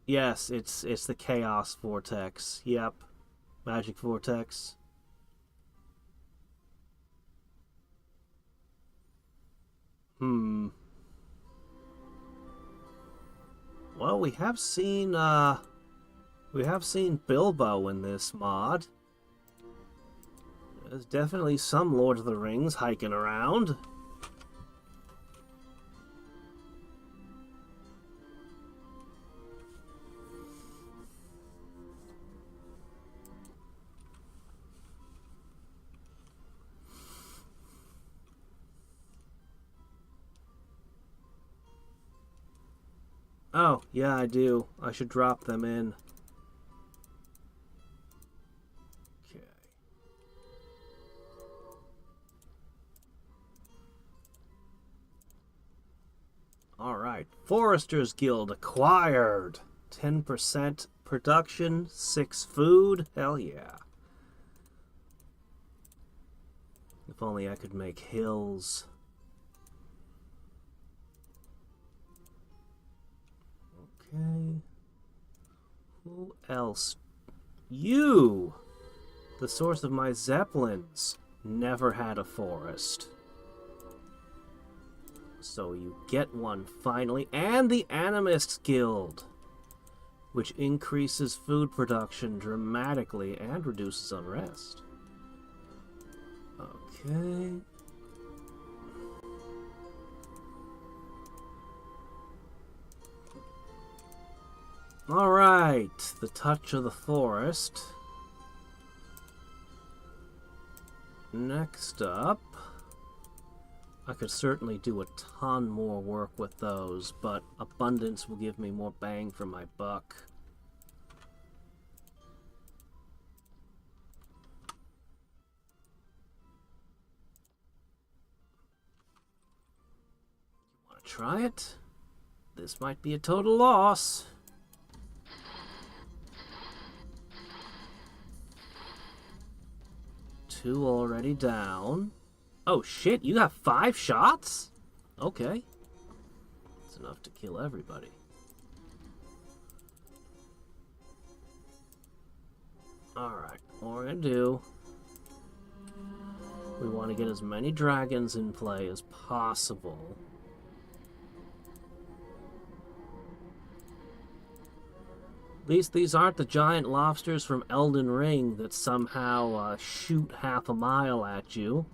Yes, it's the Chaos Vortex. Yep. Magic Vortex. Well, we have seen Bilbo in this mod. There's definitely some Lord of the Rings hiking around. Oh, yeah, I do. I should drop them in. Okay. Alright. Forester's Guild acquired. 10% production, 6 food. Hell yeah. If only I could make hills. Okay. Who else? You! The source of my zeppelins. Never had a forest. So you get one finally. And the Animists Guild, which increases food production dramatically and reduces unrest. Okay. Alright, the touch of the forest. Next up, I could certainly do a ton more work with those, but abundance will give me more bang for my buck. You want to try it? This might be a total loss. Two already down. Oh shit, you have 5 shots? Okay. That's enough to kill everybody. Alright, what we're gonna do We want to get as many dragons in play as possible. At least these aren't the giant lobsters from Elden Ring that somehow shoot half a mile at you.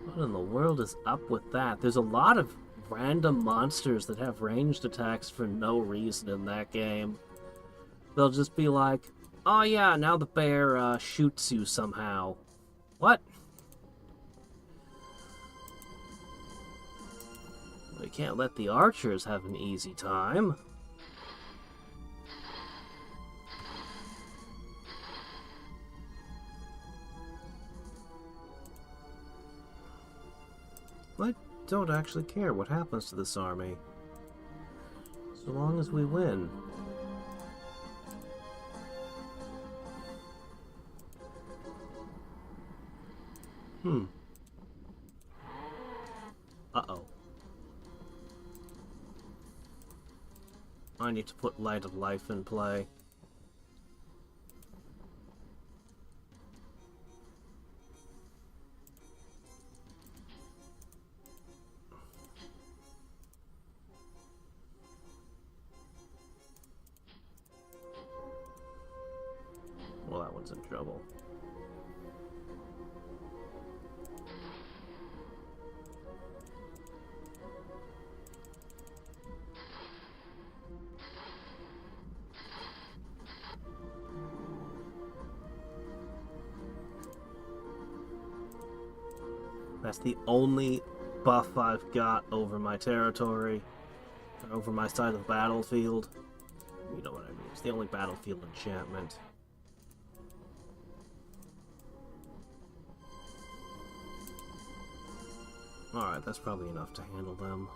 What in the world is up with that? There's a lot of random monsters that have ranged attacks for no reason in that game. They'll just be like, oh yeah, now the bear shoots you somehow. What? We can't let the archers have an easy time. I don't actually care what happens to this army, so long as we win. Uh-oh. I need to put Light of Life in play. Well, that one's in trouble. That's the only buff I've got over my territory, or over my side of the battlefield. You know what I mean. It's the only battlefield enchantment. Alright, that's probably enough to handle them.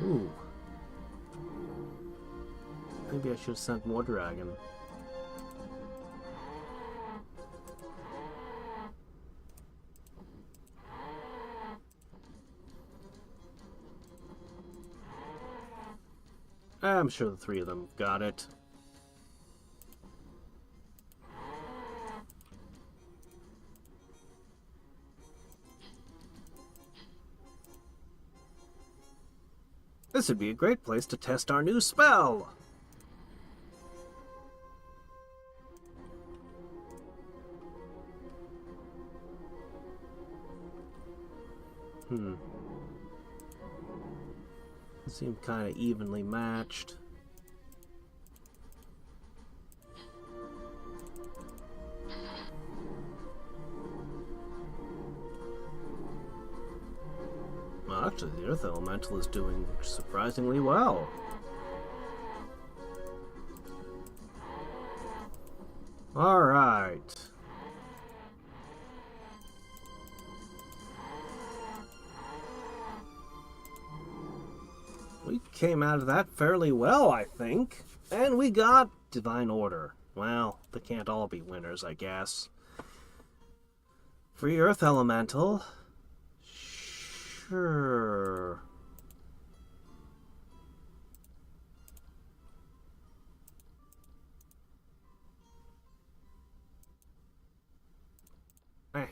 Ooh. Maybe I should have sent more dragon. I'm sure the three of them got it. This would be a great place to test our new spell! Seem kind of evenly matched. Well, actually, the Earth Elemental is doing surprisingly well. Alright. We came out of that fairly well, I think. And we got Divine Order. Well, they can't all be winners, I guess. Free Earth Elemental. Sure. Eh.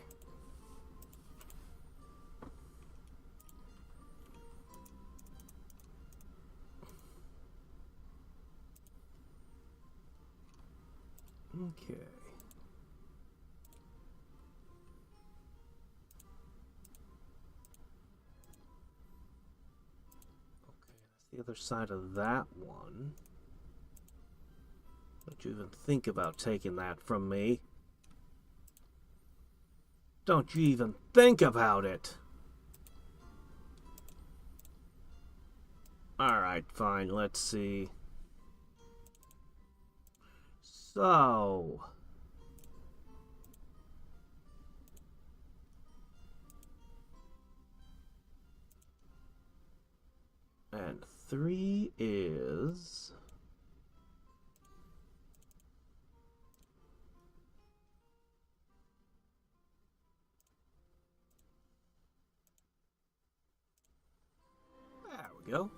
Okay. Okay, that's the other side of that one. Don't you even think about taking that from me. Don't you even think about it. Alright, fine, let's see. So... and 3 is... go.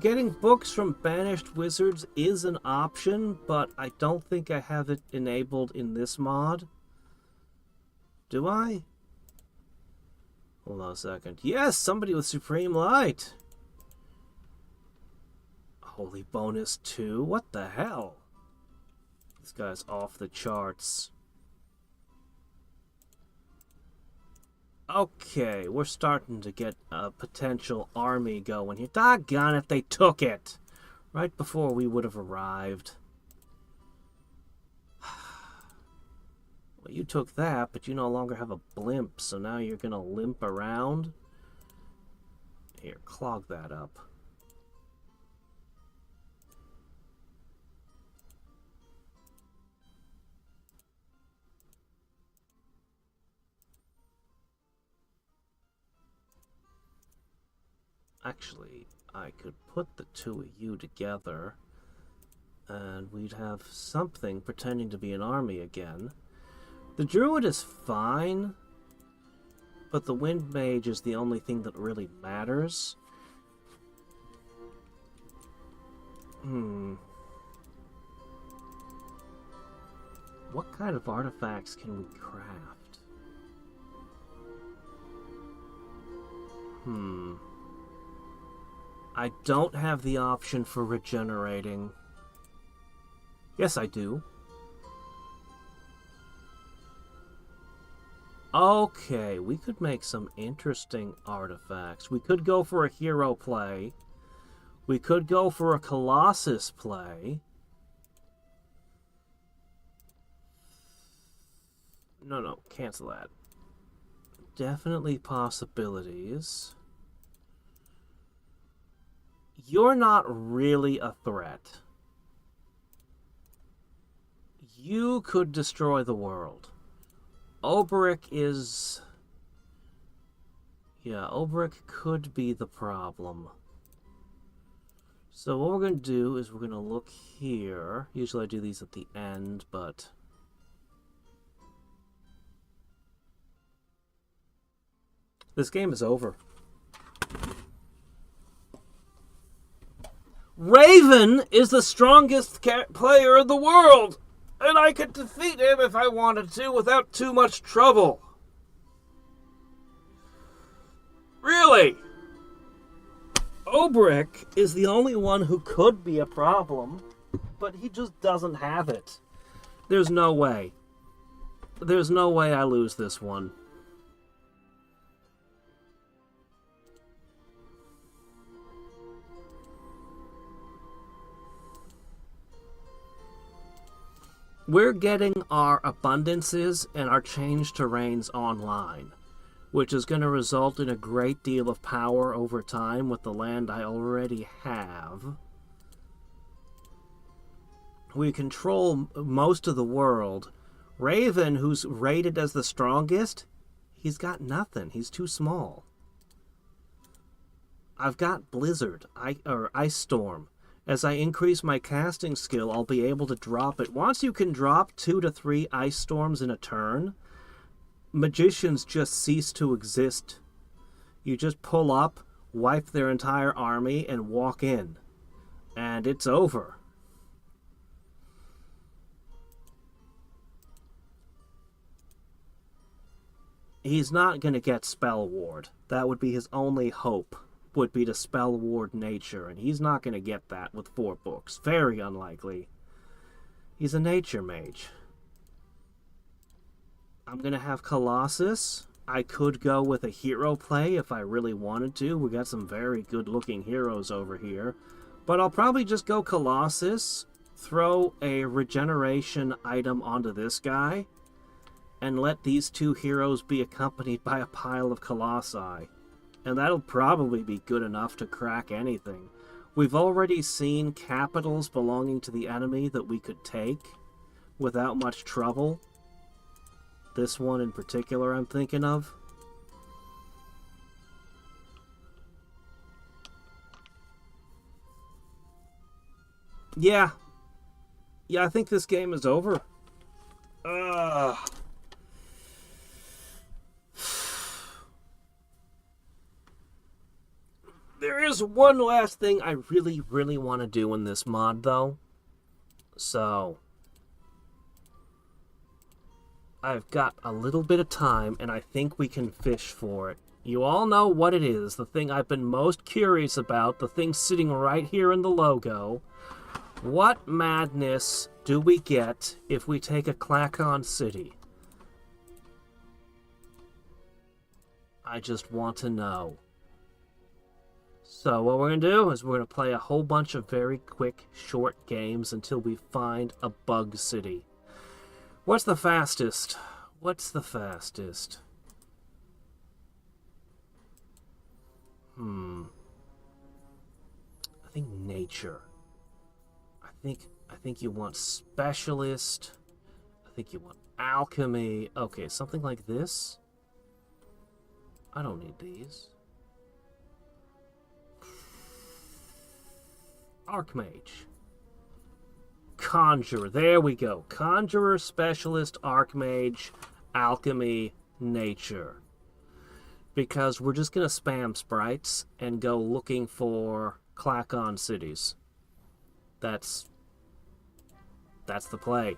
Getting books from banished wizards is an option, but I don't think I have it enabled in this mod. Do I? Hold on a second. Yes, somebody with Supreme Light! Holy bonus 2? What the hell? This guy's off the charts. Okay, we're starting to get a potential army going here. Doggone it, they took it! Right before we would have arrived. Well, you took that, but you no longer have a blimp, so now you're gonna limp around? Here, clog that up. Actually, I could put the two of you together, and we'd have something pretending to be an army again. The druid is fine, but the wind mage is the only thing that really matters. What kind of artifacts can we craft? I don't have the option for regenerating. Yes, I do. Okay, we could make some interesting artifacts. We could go for a hero play. We could go for a Colossus play. No, cancel that. Definitely possibilities. You're not really a threat. You could destroy the world. Obrick is... Yeah, Obrick could be the problem. So what we're going to do is we're going to look here. Usually I do these at the end, but... This game is over. Raven is the strongest player in the world, and I could defeat him if I wanted to without too much trouble. Really? Obrick is the only one who could be a problem, but he just doesn't have it. There's no way. There's no way I lose this one. We're getting our abundances and our change terrains online, which is going to result in a great deal of power over time with the land I already have. We control most of the world. Raven, who's rated as the strongest, he's got nothing. He's too small. I've got Blizzard, Ice Storm. As I increase my casting skill, I'll be able to drop it. Once you can drop 2 to 3 ice storms in a turn, magicians just cease to exist. You just pull up, wipe their entire army, and walk in. And it's over. He's not going to get Spell Ward. That would be his only hope. Would be to spell ward nature, and he's not going to get that with 4 books. Very unlikely. He's a nature mage. I'm going to have Colossus. I could go with a hero play if I really wanted to. We got some very good looking heroes over here. But I'll probably just go Colossus, throw a regeneration item onto this guy, and let these 2 heroes be accompanied by a pile of Colossi. And that'll probably be good enough to crack anything. We've already seen capitals belonging to the enemy that we could take without much trouble. This one in particular I'm thinking of. Yeah. Yeah, I think this game is over. Ugh. There is one last thing I really, really want to do in this mod, though. So, I've got a little bit of time, and I think we can fish for it. You all know what it is, the thing I've been most curious about, the thing sitting right here in the logo. What madness do we get if we take a Clacon City? I just want to know. So what we're going to do is we're going to play a whole bunch of very quick, short games until we find a bug city. What's the fastest? What's the fastest? I think nature. I think you want specialist. I think you want alchemy. Okay, something like this. I don't need these. Archmage. Conjurer. There we go. Conjurer, specialist, archmage, alchemy, nature. Because we're just going to spam sprites and go looking for Clacon cities. That's the play.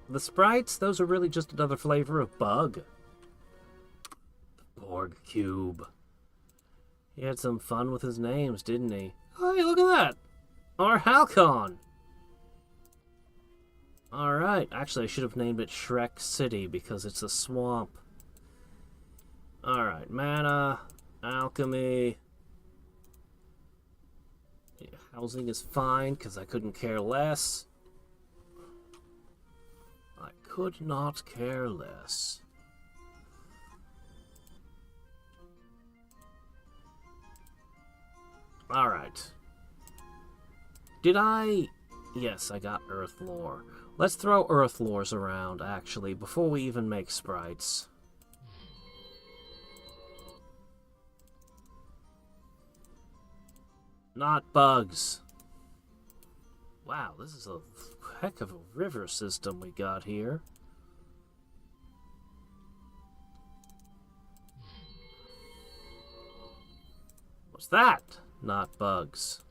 The sprites, those are really just another flavor of bug. Borg Cube. He had some fun with his names, didn't he? Hey, look at that! Our Halcon! Alright, actually I should have named it Shrek City because it's a swamp. Alright, mana, alchemy. Yeah, housing is fine because I couldn't care less. I could not care less. Alright. Did I... Yes, I got Earth Lore. Let's throw Earth Lores around, actually, before we even make sprites. Not bugs. Wow, this is a heck of a river system we got here. What's that? Not bugs.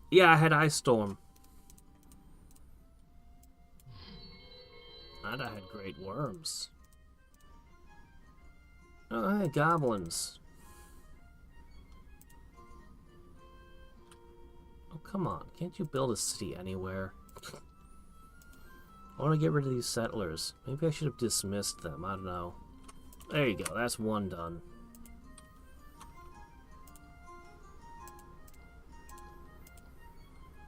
Yeah, I had Ice Storm. And I had Great Worms. Oh, I had Goblins. Oh, come on. Can't you build a city anywhere? I want to get rid of these settlers. Maybe I should have dismissed them. I don't know. There you go. That's one done.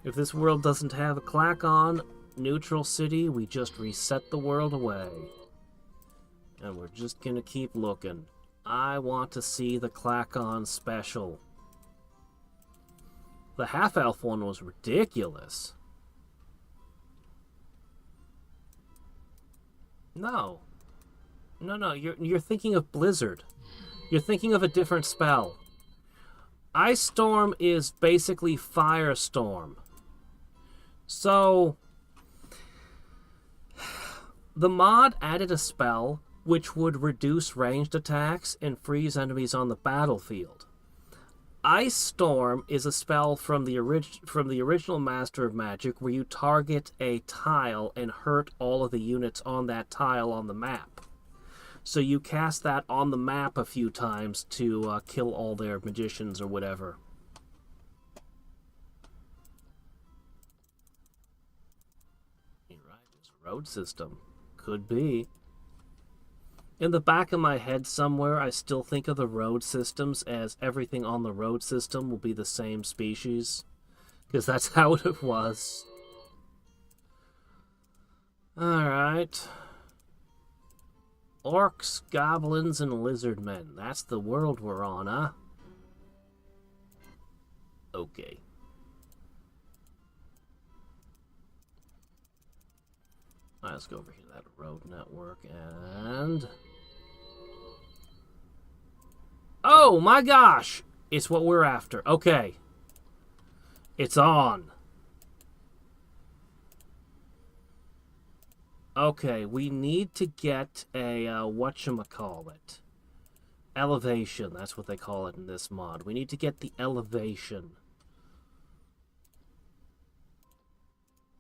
If this world doesn't have a Clacon neutral city, we just reset the world away. And we're just gonna keep looking. I want to see the Clacon special. The half-elf one was ridiculous. No. No, you're thinking of Blizzard. You're thinking of a different spell. Ice Storm is basically Firestorm. So, the mod added a spell which would reduce ranged attacks and freeze enemies on the battlefield. Ice Storm is a spell from the original Master of Magic where you target a tile and hurt all of the units on that tile on the map. So you cast that on the map a few times to kill all their magicians or whatever. You're right, it's a road system. Could be. In the back of my head somewhere, I still think of the road systems as everything on the road system will be the same species. Because that's how it was. Alright. Orcs, goblins, and lizardmen. That's the world we're on, huh? Okay. Alright, let's go over here to that road network and... Oh my gosh! It's what we're after. Okay. It's on. Okay, we need to get a, whatchamacallit. Elevation, that's what they call it in this mod. We need to get the elevation.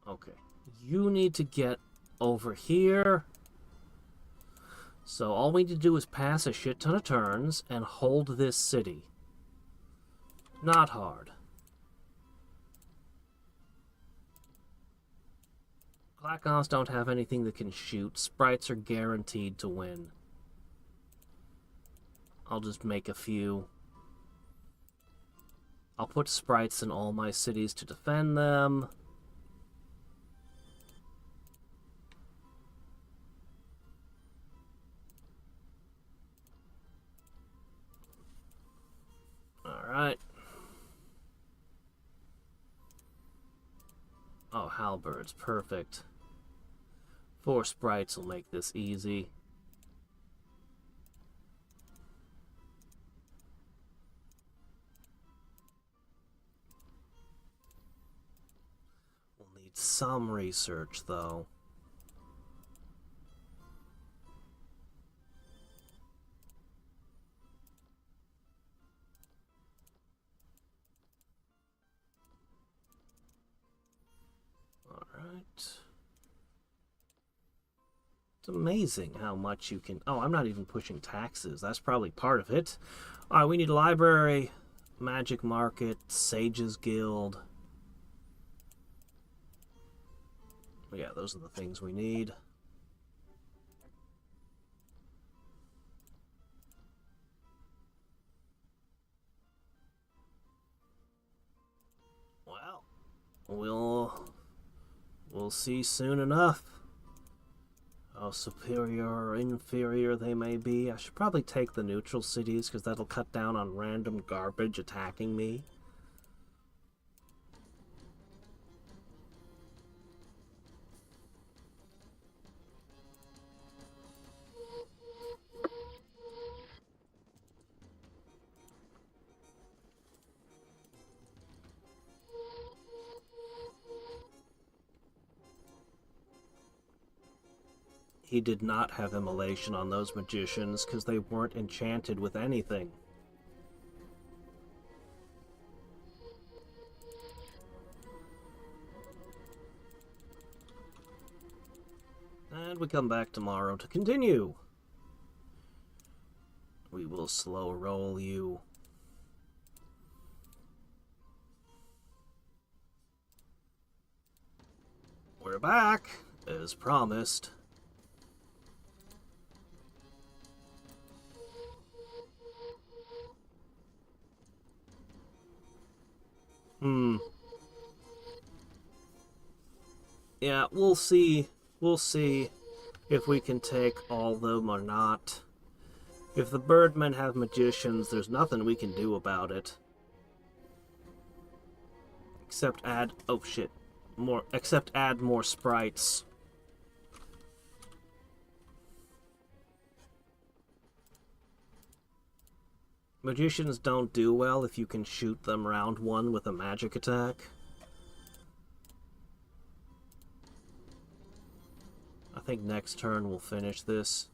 Okay. You need to get over here. So all we need to do is pass a shit ton of turns and hold this city. Not hard. Glacons don't have anything that can shoot. Sprites are guaranteed to win. I'll just make a few. I'll put sprites in all my cities to defend them. Alright. Oh, halberds, perfect. 4 sprites will make this easy. We'll need some research, though. It's amazing how much you can... Oh, I'm not even pushing taxes. That's probably part of it. Alright, we need a library, magic market, sages guild. Yeah, those are the things we need. Well, we'll see soon enough how superior or inferior they may be. I should probably take the neutral cities because that'll cut down on random garbage attacking me. He did not have immolation on those magicians because they weren't enchanted with anything. And we come back tomorrow to continue. We will slow roll you. We're back, as promised. Yeah, we'll see. We'll see if we can take all of them or not. If the birdmen have magicians, there's nothing we can do about it. Except add... Oh, shit. Except add more sprites. Magicians don't do well if you can shoot them round one with a magic attack. I think next turn we'll finish this.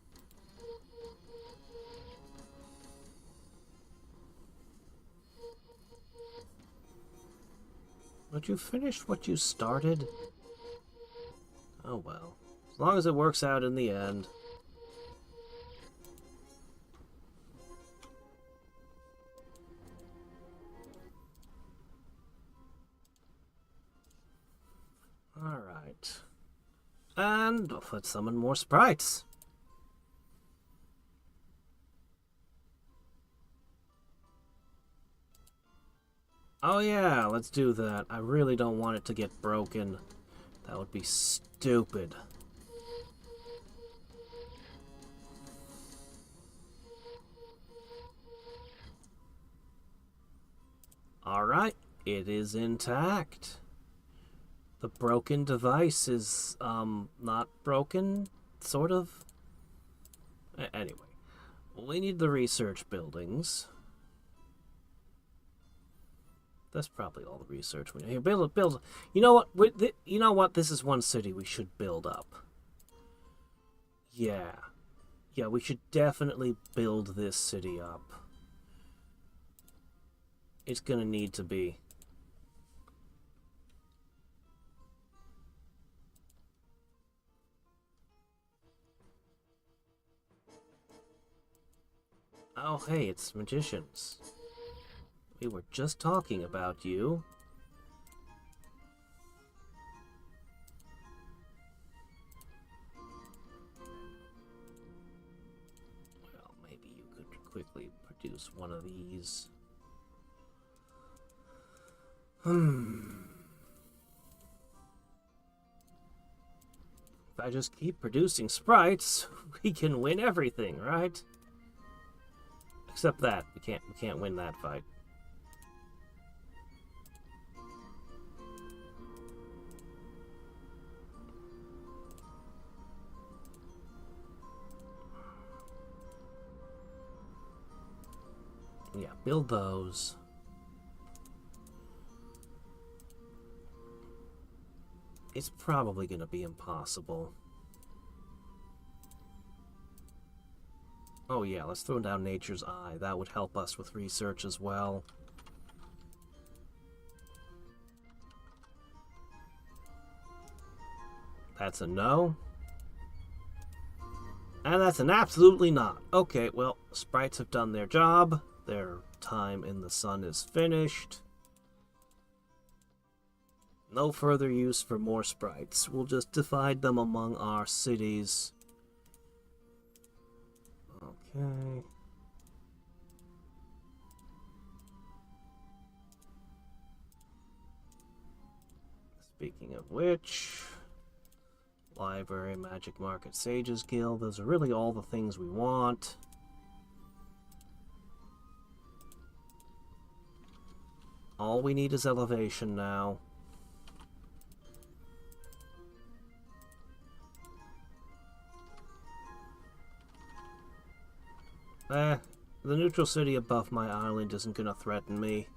Would you finish what you started? Oh well. As long as it works out in the end. Alright. And let's summon more sprites. Oh yeah, let's do that. I really don't want it to get broken. That would be stupid. Alright, it is intact. The broken device is, not broken, sort of. Anyway, we need the research buildings. That's probably all the research we need. Here, build. You know what? You know what? This is one city we should build up. Yeah. Yeah, we should definitely build this city up. It's gonna need to be. Oh, hey, it's magicians. We were just talking about you. Well, maybe you could quickly produce one of these. If I just keep producing sprites, we can win everything, right? Except that we can't win that fight. Yeah, build those. It's probably gonna be impossible. Oh yeah, let's throw down Nature's Eye. That would help us with research as well. That's a no. And that's an absolutely not. Okay, well, sprites have done their job. Their time in the sun is finished. No further use for more sprites. We'll just divide them among our cities. Okay. Speaking of which, library, magic market, sages guild, those are really all the things we want. All we need is elevation now. The neutral city above my island isn't gonna threaten me.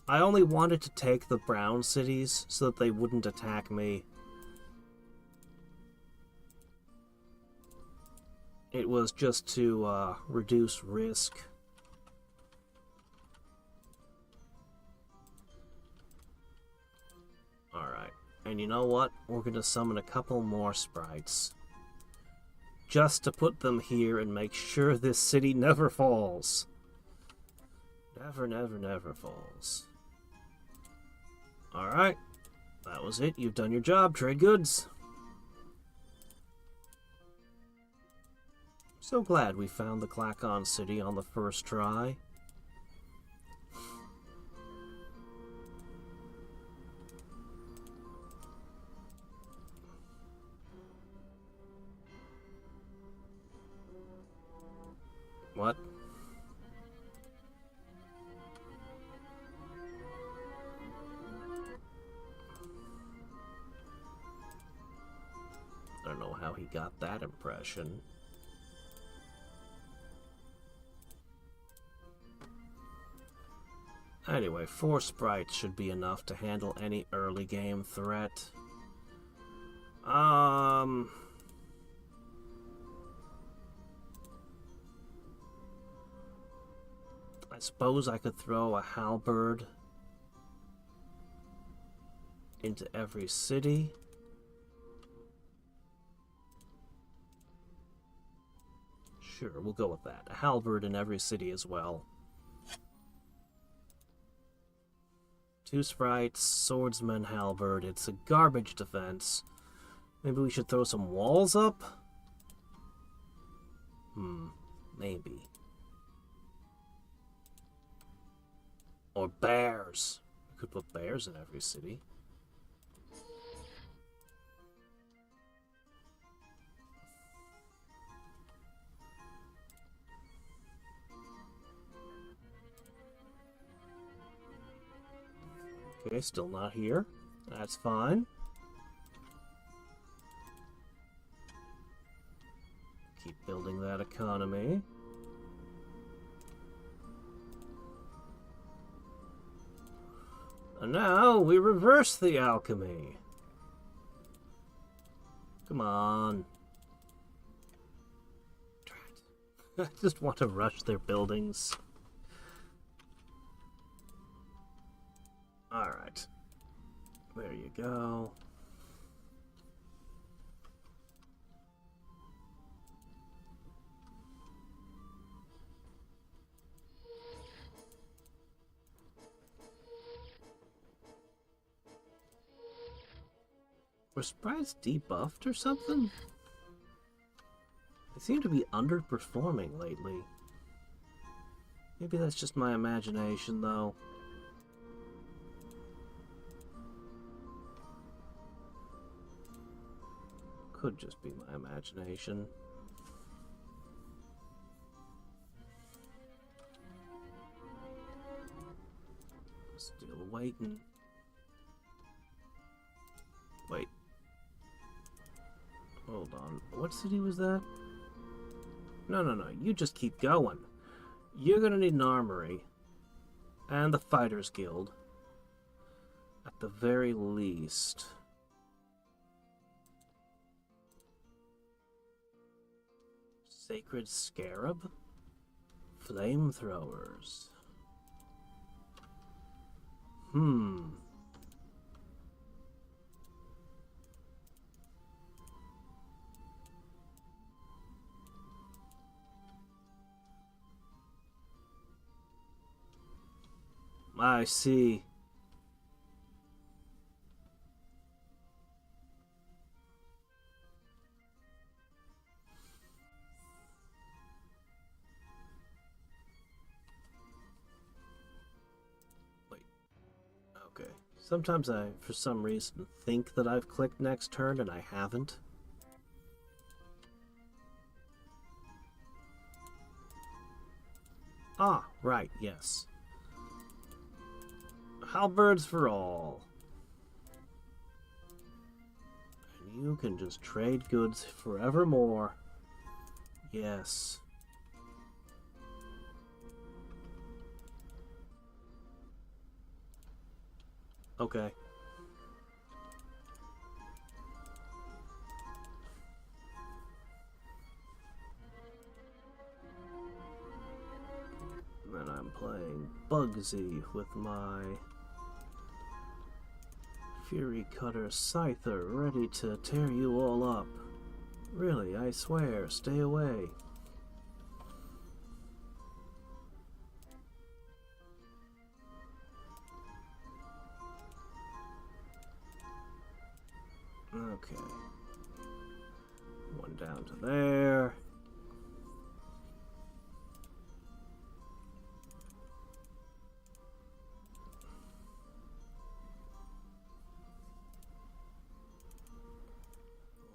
I only wanted to take the brown cities so that they wouldn't attack me. It was just to reduce risk. Alright, and you know what? We're gonna summon a couple more sprites. Just to put them here and make sure this city never falls. Never, never, never falls. Alright. That was it. You've done your job. Trade goods. So glad we found the Klakon city on the first try. What? I don't know how he got that impression. Anyway, 4 sprites should be enough to handle any early game threat. I suppose I could throw a halberd into every city. Sure, we'll go with that. A halberd in every city as well. 2 sprites, swordsman, halberd. It's a garbage defense. Maybe we should throw some walls up? Maybe. Or bears. We could put bears in every city. Okay, still not here. That's fine. Keep building that economy. And now we reverse the alchemy. Come on. I just want to rush their buildings. Alright. There you go. Were sprites debuffed or something? They seem to be underperforming lately. Maybe that's just my imagination, though. Could just be my imagination. Still waiting. Wait. Hold on. What city was that? No. You just keep going. You're gonna need an armory. And the Fighters Guild. At the very least. Sacred Scarab? Flamethrowers. I see. Wait. Okay. Sometimes I, for some reason, think that I've clicked next turn and I haven't. Ah, right, yes. Halberds for all. And you can just trade goods forevermore. Yes. Okay. And then I'm playing Bugsy with my Fury Cutter Scyther, ready to tear you all up. Really, I swear, stay away. Okay. One down to there.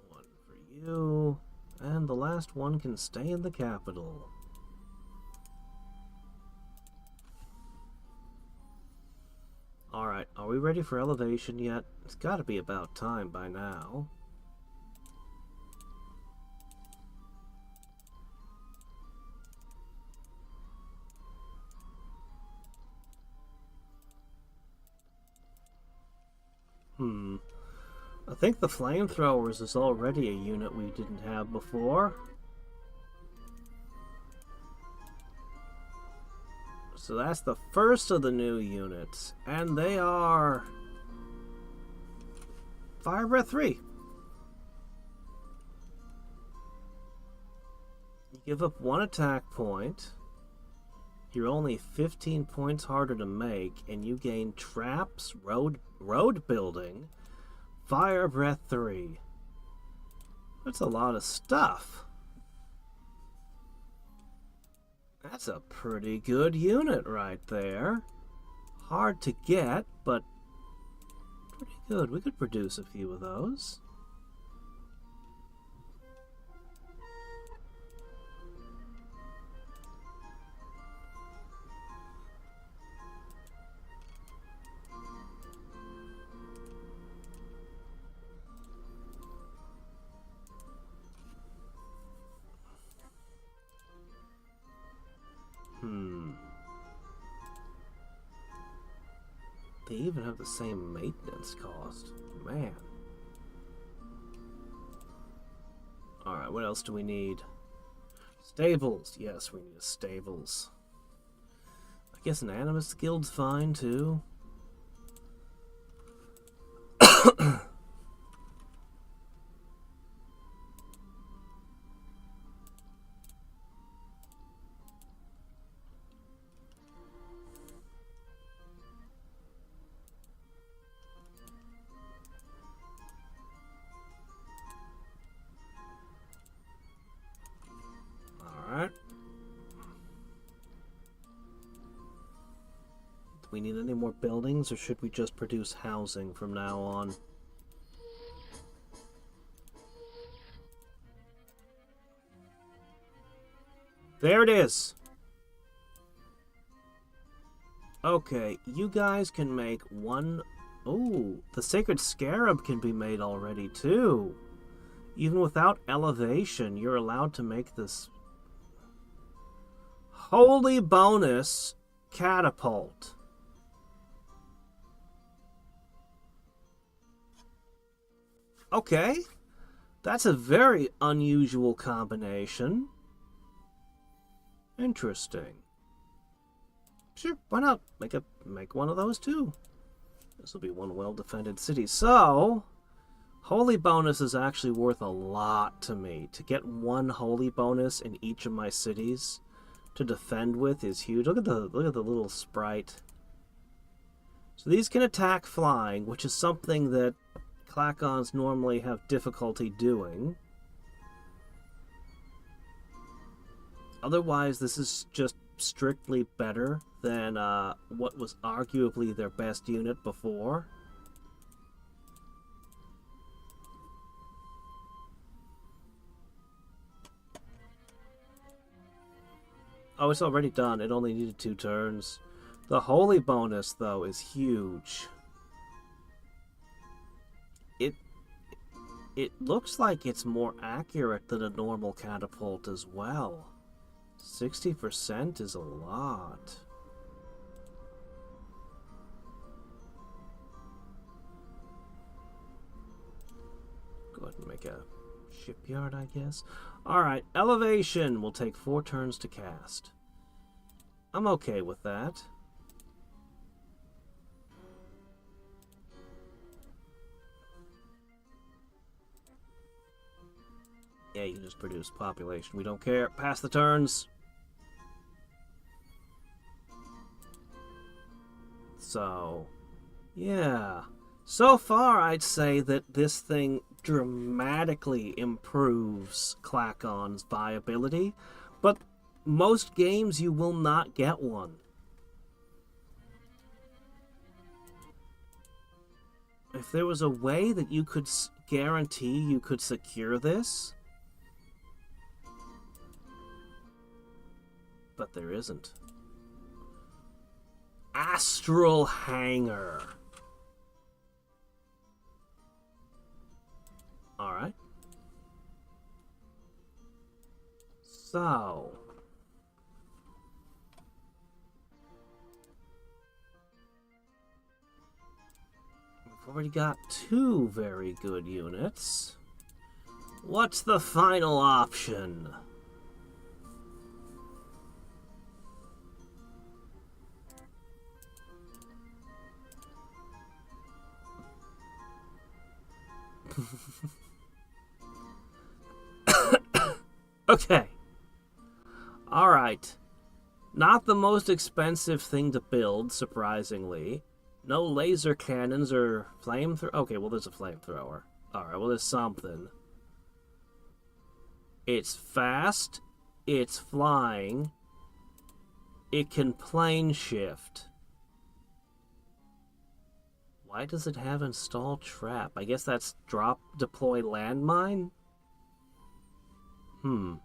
One for you. And the last one can stay in the capital. Alright, are we ready for elevation yet? It's gotta be about time by now. I think the flamethrowers is already a unit we didn't have before. So that's the first of the new units. And they are Fire Breath 3. You give up one attack point. You're only 15 points harder to make, and you gain traps, road building, Fire Breath 3. That's a lot of stuff. That's a pretty good unit right there. Hard to get, but pretty good. We could produce a few of those. They even have the same maintenance cost. Man. Alright, what else do we need? Stables. Yes, we need stables. I guess an animist guild's fine, too. Alright. Do we need any more buildings, or should we just produce housing from now on? There it is! Okay, you guys can make one... Oh, the Sacred Scarab can be made already, too. Even without elevation, you're allowed to make this... Holy bonus catapult. Okay, that's a very unusual combination. Interesting. Sure, why not? Make one of those too. This will be one well-defended city. So, holy bonus is actually worth a lot to me. To get one holy bonus in each of my cities to defend with is huge. Look at the little sprite. So these can attack flying, which is something that Clacons normally have difficulty doing. Otherwise, this is just strictly better than what was arguably their best unit before. Oh, it's already done. It only needed 2 turns. The holy bonus, though, is huge. It looks like it's more accurate than a normal catapult as well. 60% is a lot. Go ahead and make a shipyard, I guess. Alright, elevation will take 4 turns to cast. I'm okay with that. Yeah, you can just produce population. We don't care. Pass the turns. So, yeah. So far, I'd say that this thing dramatically improves Clacon's viability, but most games you will not get one. If there was a way that you could guarantee you could secure this, but there isn't. Astral Hangar. Alright. So. We've already got 2 very good units. What's the final option? Okay. Alright. Not the most expensive thing to build, surprisingly. No laser cannons or flamethrower. Okay, well, there's a flamethrower. Alright, well, there's something. It's fast. It's flying. It can plane shift. Why does it have install trap? I guess that's drop deploy landmine? I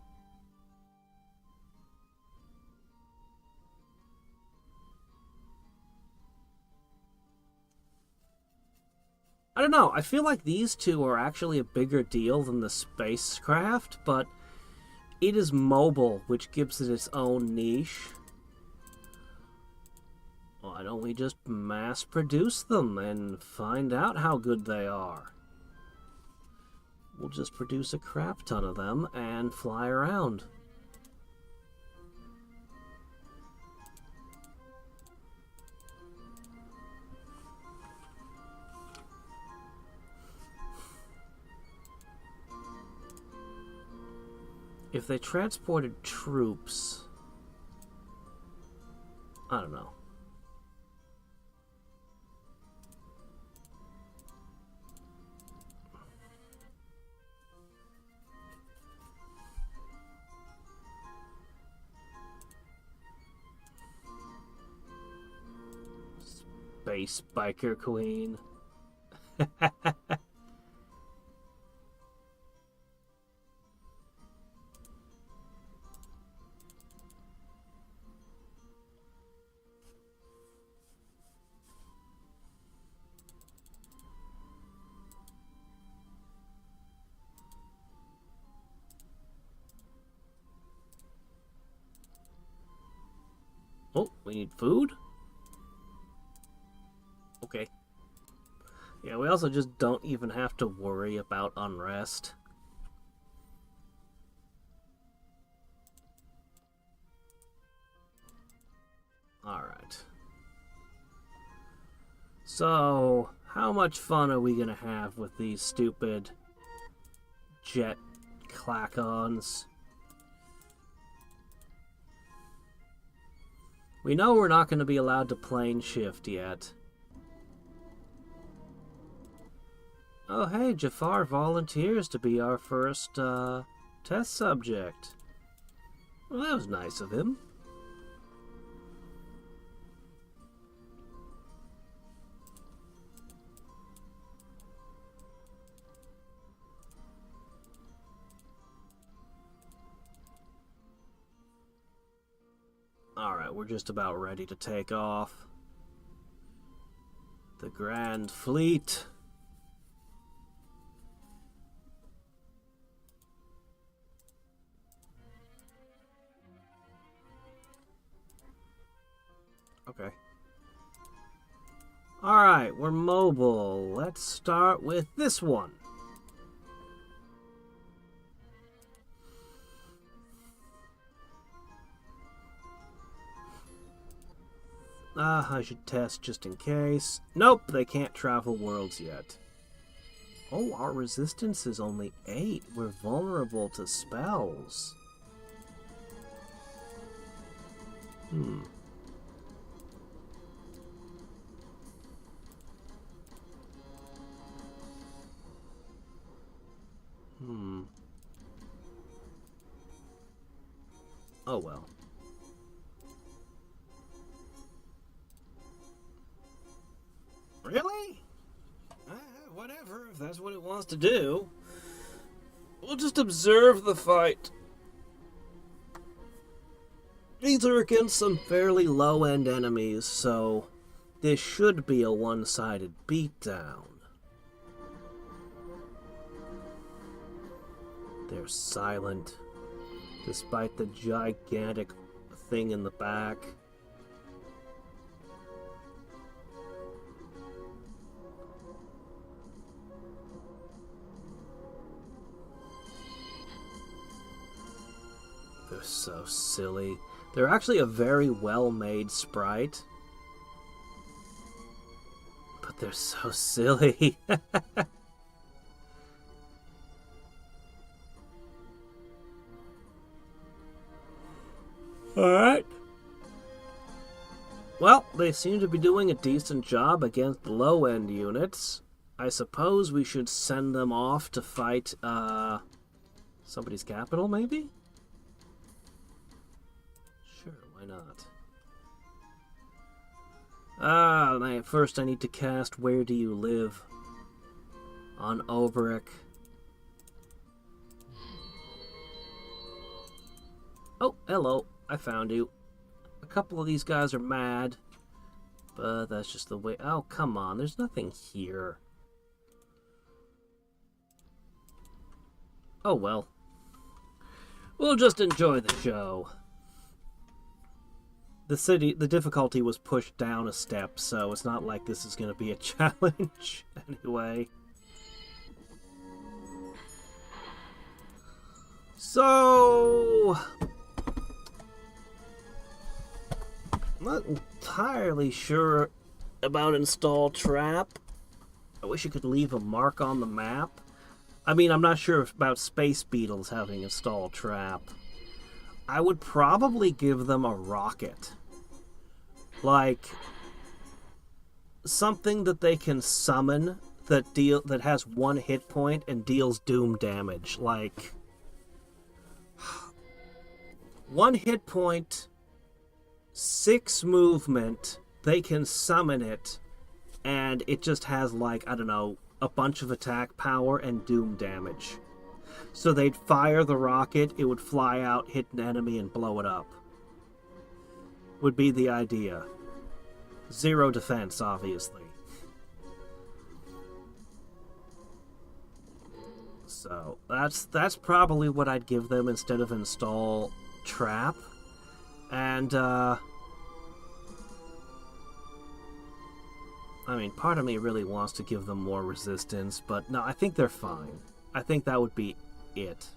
don't know. I feel like these 2 are actually a bigger deal than the spacecraft, but it is mobile, which gives it its own niche. Well, Why don't we just mass produce them and find out how good they are? We'll just produce a crap ton of them and fly around. If they transported troops, I don't know. Space Biker Queen. Oh, we need food? Okay. Yeah, we also just don't even have to worry about unrest. Alright. So, how much fun are we gonna have with these stupid jet clack-ons? We know we're not gonna be allowed to plane shift yet. Oh hey, Jafar volunteers to be our first, test subject. Well, that was nice of him. Alright, we're just about ready to take off. The Grand Fleet. Okay. Alright, we're mobile. Let's start with this one. I should test just in case. Nope, they can't travel worlds yet. Oh, our resistance is only 8. We're vulnerable to spells. Oh well. Really? Whatever, if that's what it wants to do. We'll just observe the fight. These are against some fairly low-end enemies, so this should be a one-sided beatdown. They're silent, despite the gigantic thing in the back. They're so silly. They're actually a very well-made sprite. But they're so silly. Alright. Well, they seem to be doing a decent job against low-end units. I suppose we should send them off to fight, somebody's capital, maybe? Sure, why not? First I need to cast Where Do You Live on Oberic. Oh, hello. I found you. A couple of these guys are mad, but that's just the way... Oh, come on. There's nothing here. Oh, well. We'll just enjoy the show. the difficulty was pushed down a step, so it's not like this is going to be a challenge anyway. So, I'm not entirely sure about install trap. I wish you could leave a mark on the map. I mean, I'm not sure about space beetles having install trap. I would probably give them a rocket. Like something that they can summon that has 1 hit point and deals doom damage. Like 1 hit point, 6 movement, they can summon it, and it just has, like, I don't know, a bunch of attack power and doom damage. So they'd fire the rocket, it would fly out, hit an enemy, and blow it up. Would be the idea. 0 defense, obviously. So that's probably what I'd give them instead of install trap. And I mean, part of me really wants to give them more resistance, but no, I think they're fine. I think that would be it.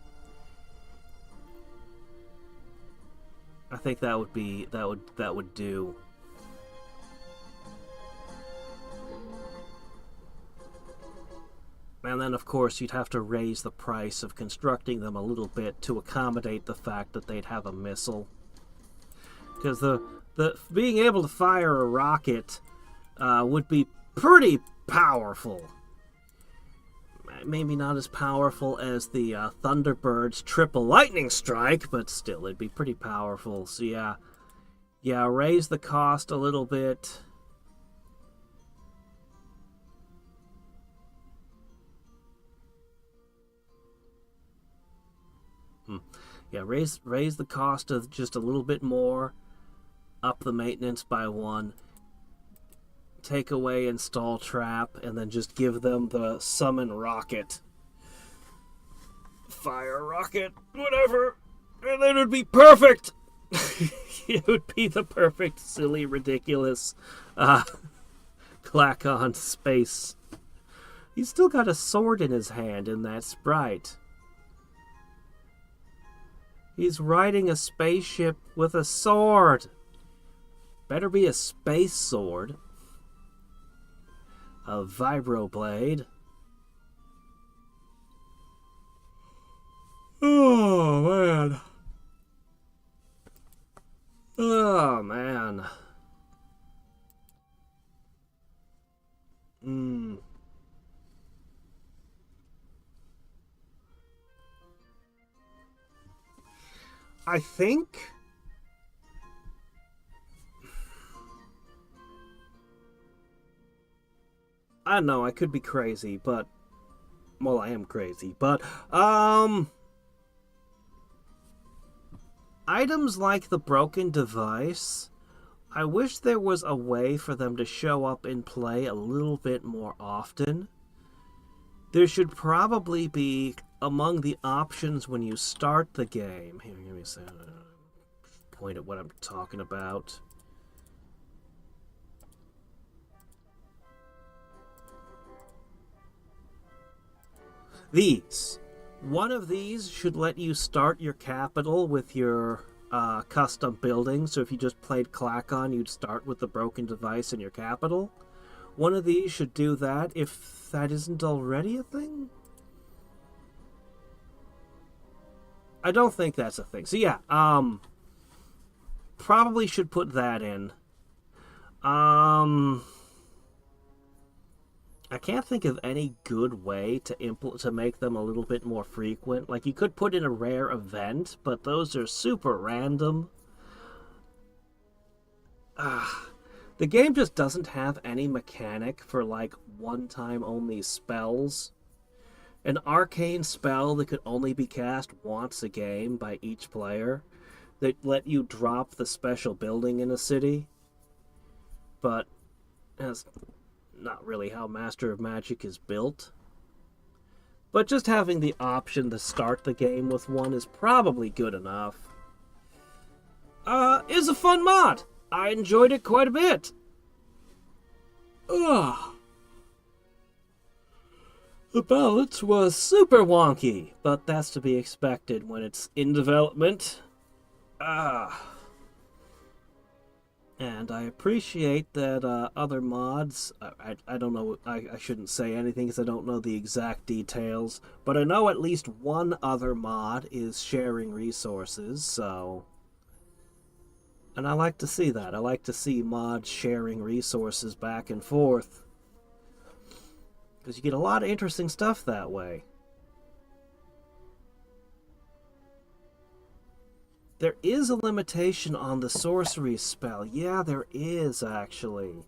I think that would do. And then, of course, you'd have to raise the price of constructing them a little bit to accommodate the fact that they'd have a missile. Because the being able to fire a rocket would be pretty powerful. Maybe not as powerful as the Thunderbird's triple lightning strike, but still, it'd be pretty powerful. So yeah, raise the cost a little bit. Yeah, raise the cost of just a little bit more, up the maintenance by 1, take away install trap, and then just give them the summon rocket. Fire rocket, whatever, and then it would be perfect! It would be the perfect, silly, ridiculous Clack-on space. He's still got a sword in his hand in that sprite. He's riding a spaceship with a sword. Better be a space sword. A vibroblade. Oh, man. Oh, man. I think I don't know, I could be crazy, but well, I am crazy, but items like the broken device, I wish there was a way for them to show up in play a little bit more often. There should probably be, among the options when you start the game... Here, give me a second. Point at what I'm talking about. These. One of these should let you start your capital with your custom building. So if you just played Clack-on, you'd start with the broken device in your capital. One of these should do that, if that isn't already a thing. I don't think that's a thing. So yeah, probably should put that in. I can't think of any good way to make them a little bit more frequent. Like, you could put in a rare event, but those are super random. The game just doesn't have any mechanic for, like, one-time only spells. An arcane spell that could only be cast once a game by each player that let you drop the special building in a city. But that's not really how Master of Magic is built. But just having the option to start the game with one is probably good enough. Is a fun mod! I enjoyed it quite a bit. Ugh. The balance was super wonky, but that's to be expected when it's in development. And I appreciate that other mods, I don't know, I shouldn't say anything because I don't know the exact details, but I know at least one other mod is sharing resources, so... And I like to see that. I like to see mods sharing resources back and forth. Because you get a lot of interesting stuff that way. There is a limitation on the sorcery spell. Yeah, there is, actually.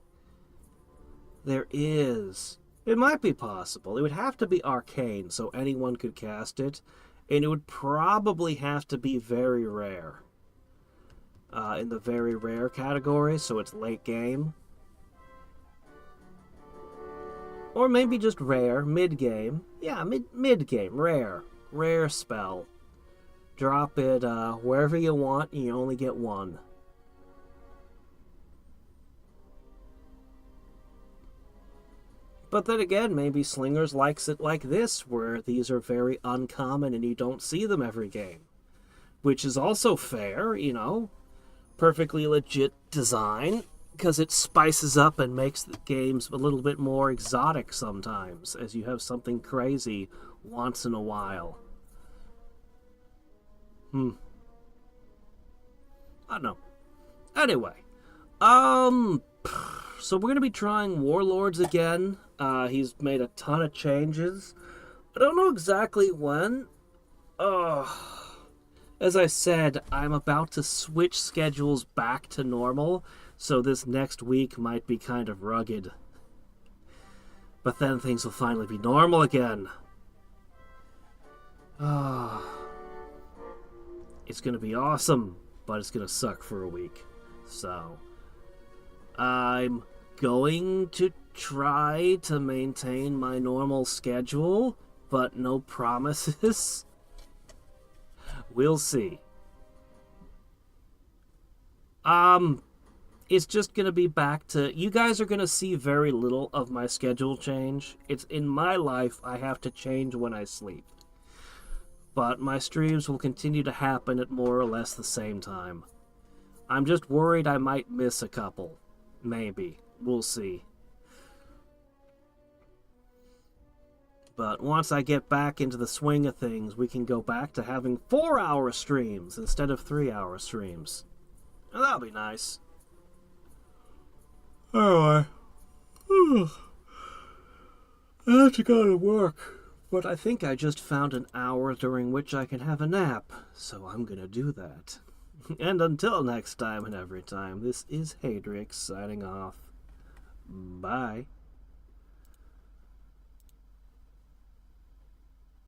There is. It might be possible. It would have to be arcane, so anyone could cast it. And it would probably have to be very rare. In the very rare category, so it's late game. Or maybe just rare, mid-game. Yeah, mid-game, rare. Rare spell. Drop it wherever you want, and you only get one. But then again, maybe Slingers likes it like this, where these are very uncommon and you don't see them every game. Which is also fair, you know. Perfectly legit design. Because it spices up and makes the games a little bit more exotic sometimes, as you have something crazy once in a while. I don't know. Anyway, so we're going to be trying Warlords again. He's made a ton of changes. I don't know exactly when. As I said, I'm about to switch schedules back to normal. So this next week might be kind of rugged. But then things will finally be normal again. It's going to be awesome, but it's going to suck for a week. So, I'm going to try to maintain my normal schedule, but no promises. We'll see. It's just going to be back to... You guys are going to see very little of my schedule change. It's in my life, I have to change when I sleep. But my streams will continue to happen at more or less the same time. I'm just worried I might miss a couple. Maybe. We'll see. But once I get back into the swing of things, we can go back to having 4-hour streams instead of 3-hour streams. Now, that'll be nice. Anyway, I have to go to work, but I think I just found an hour during which I can have a nap, so I'm gonna do that. And until next time and every time, this is Hadriex signing off. Bye.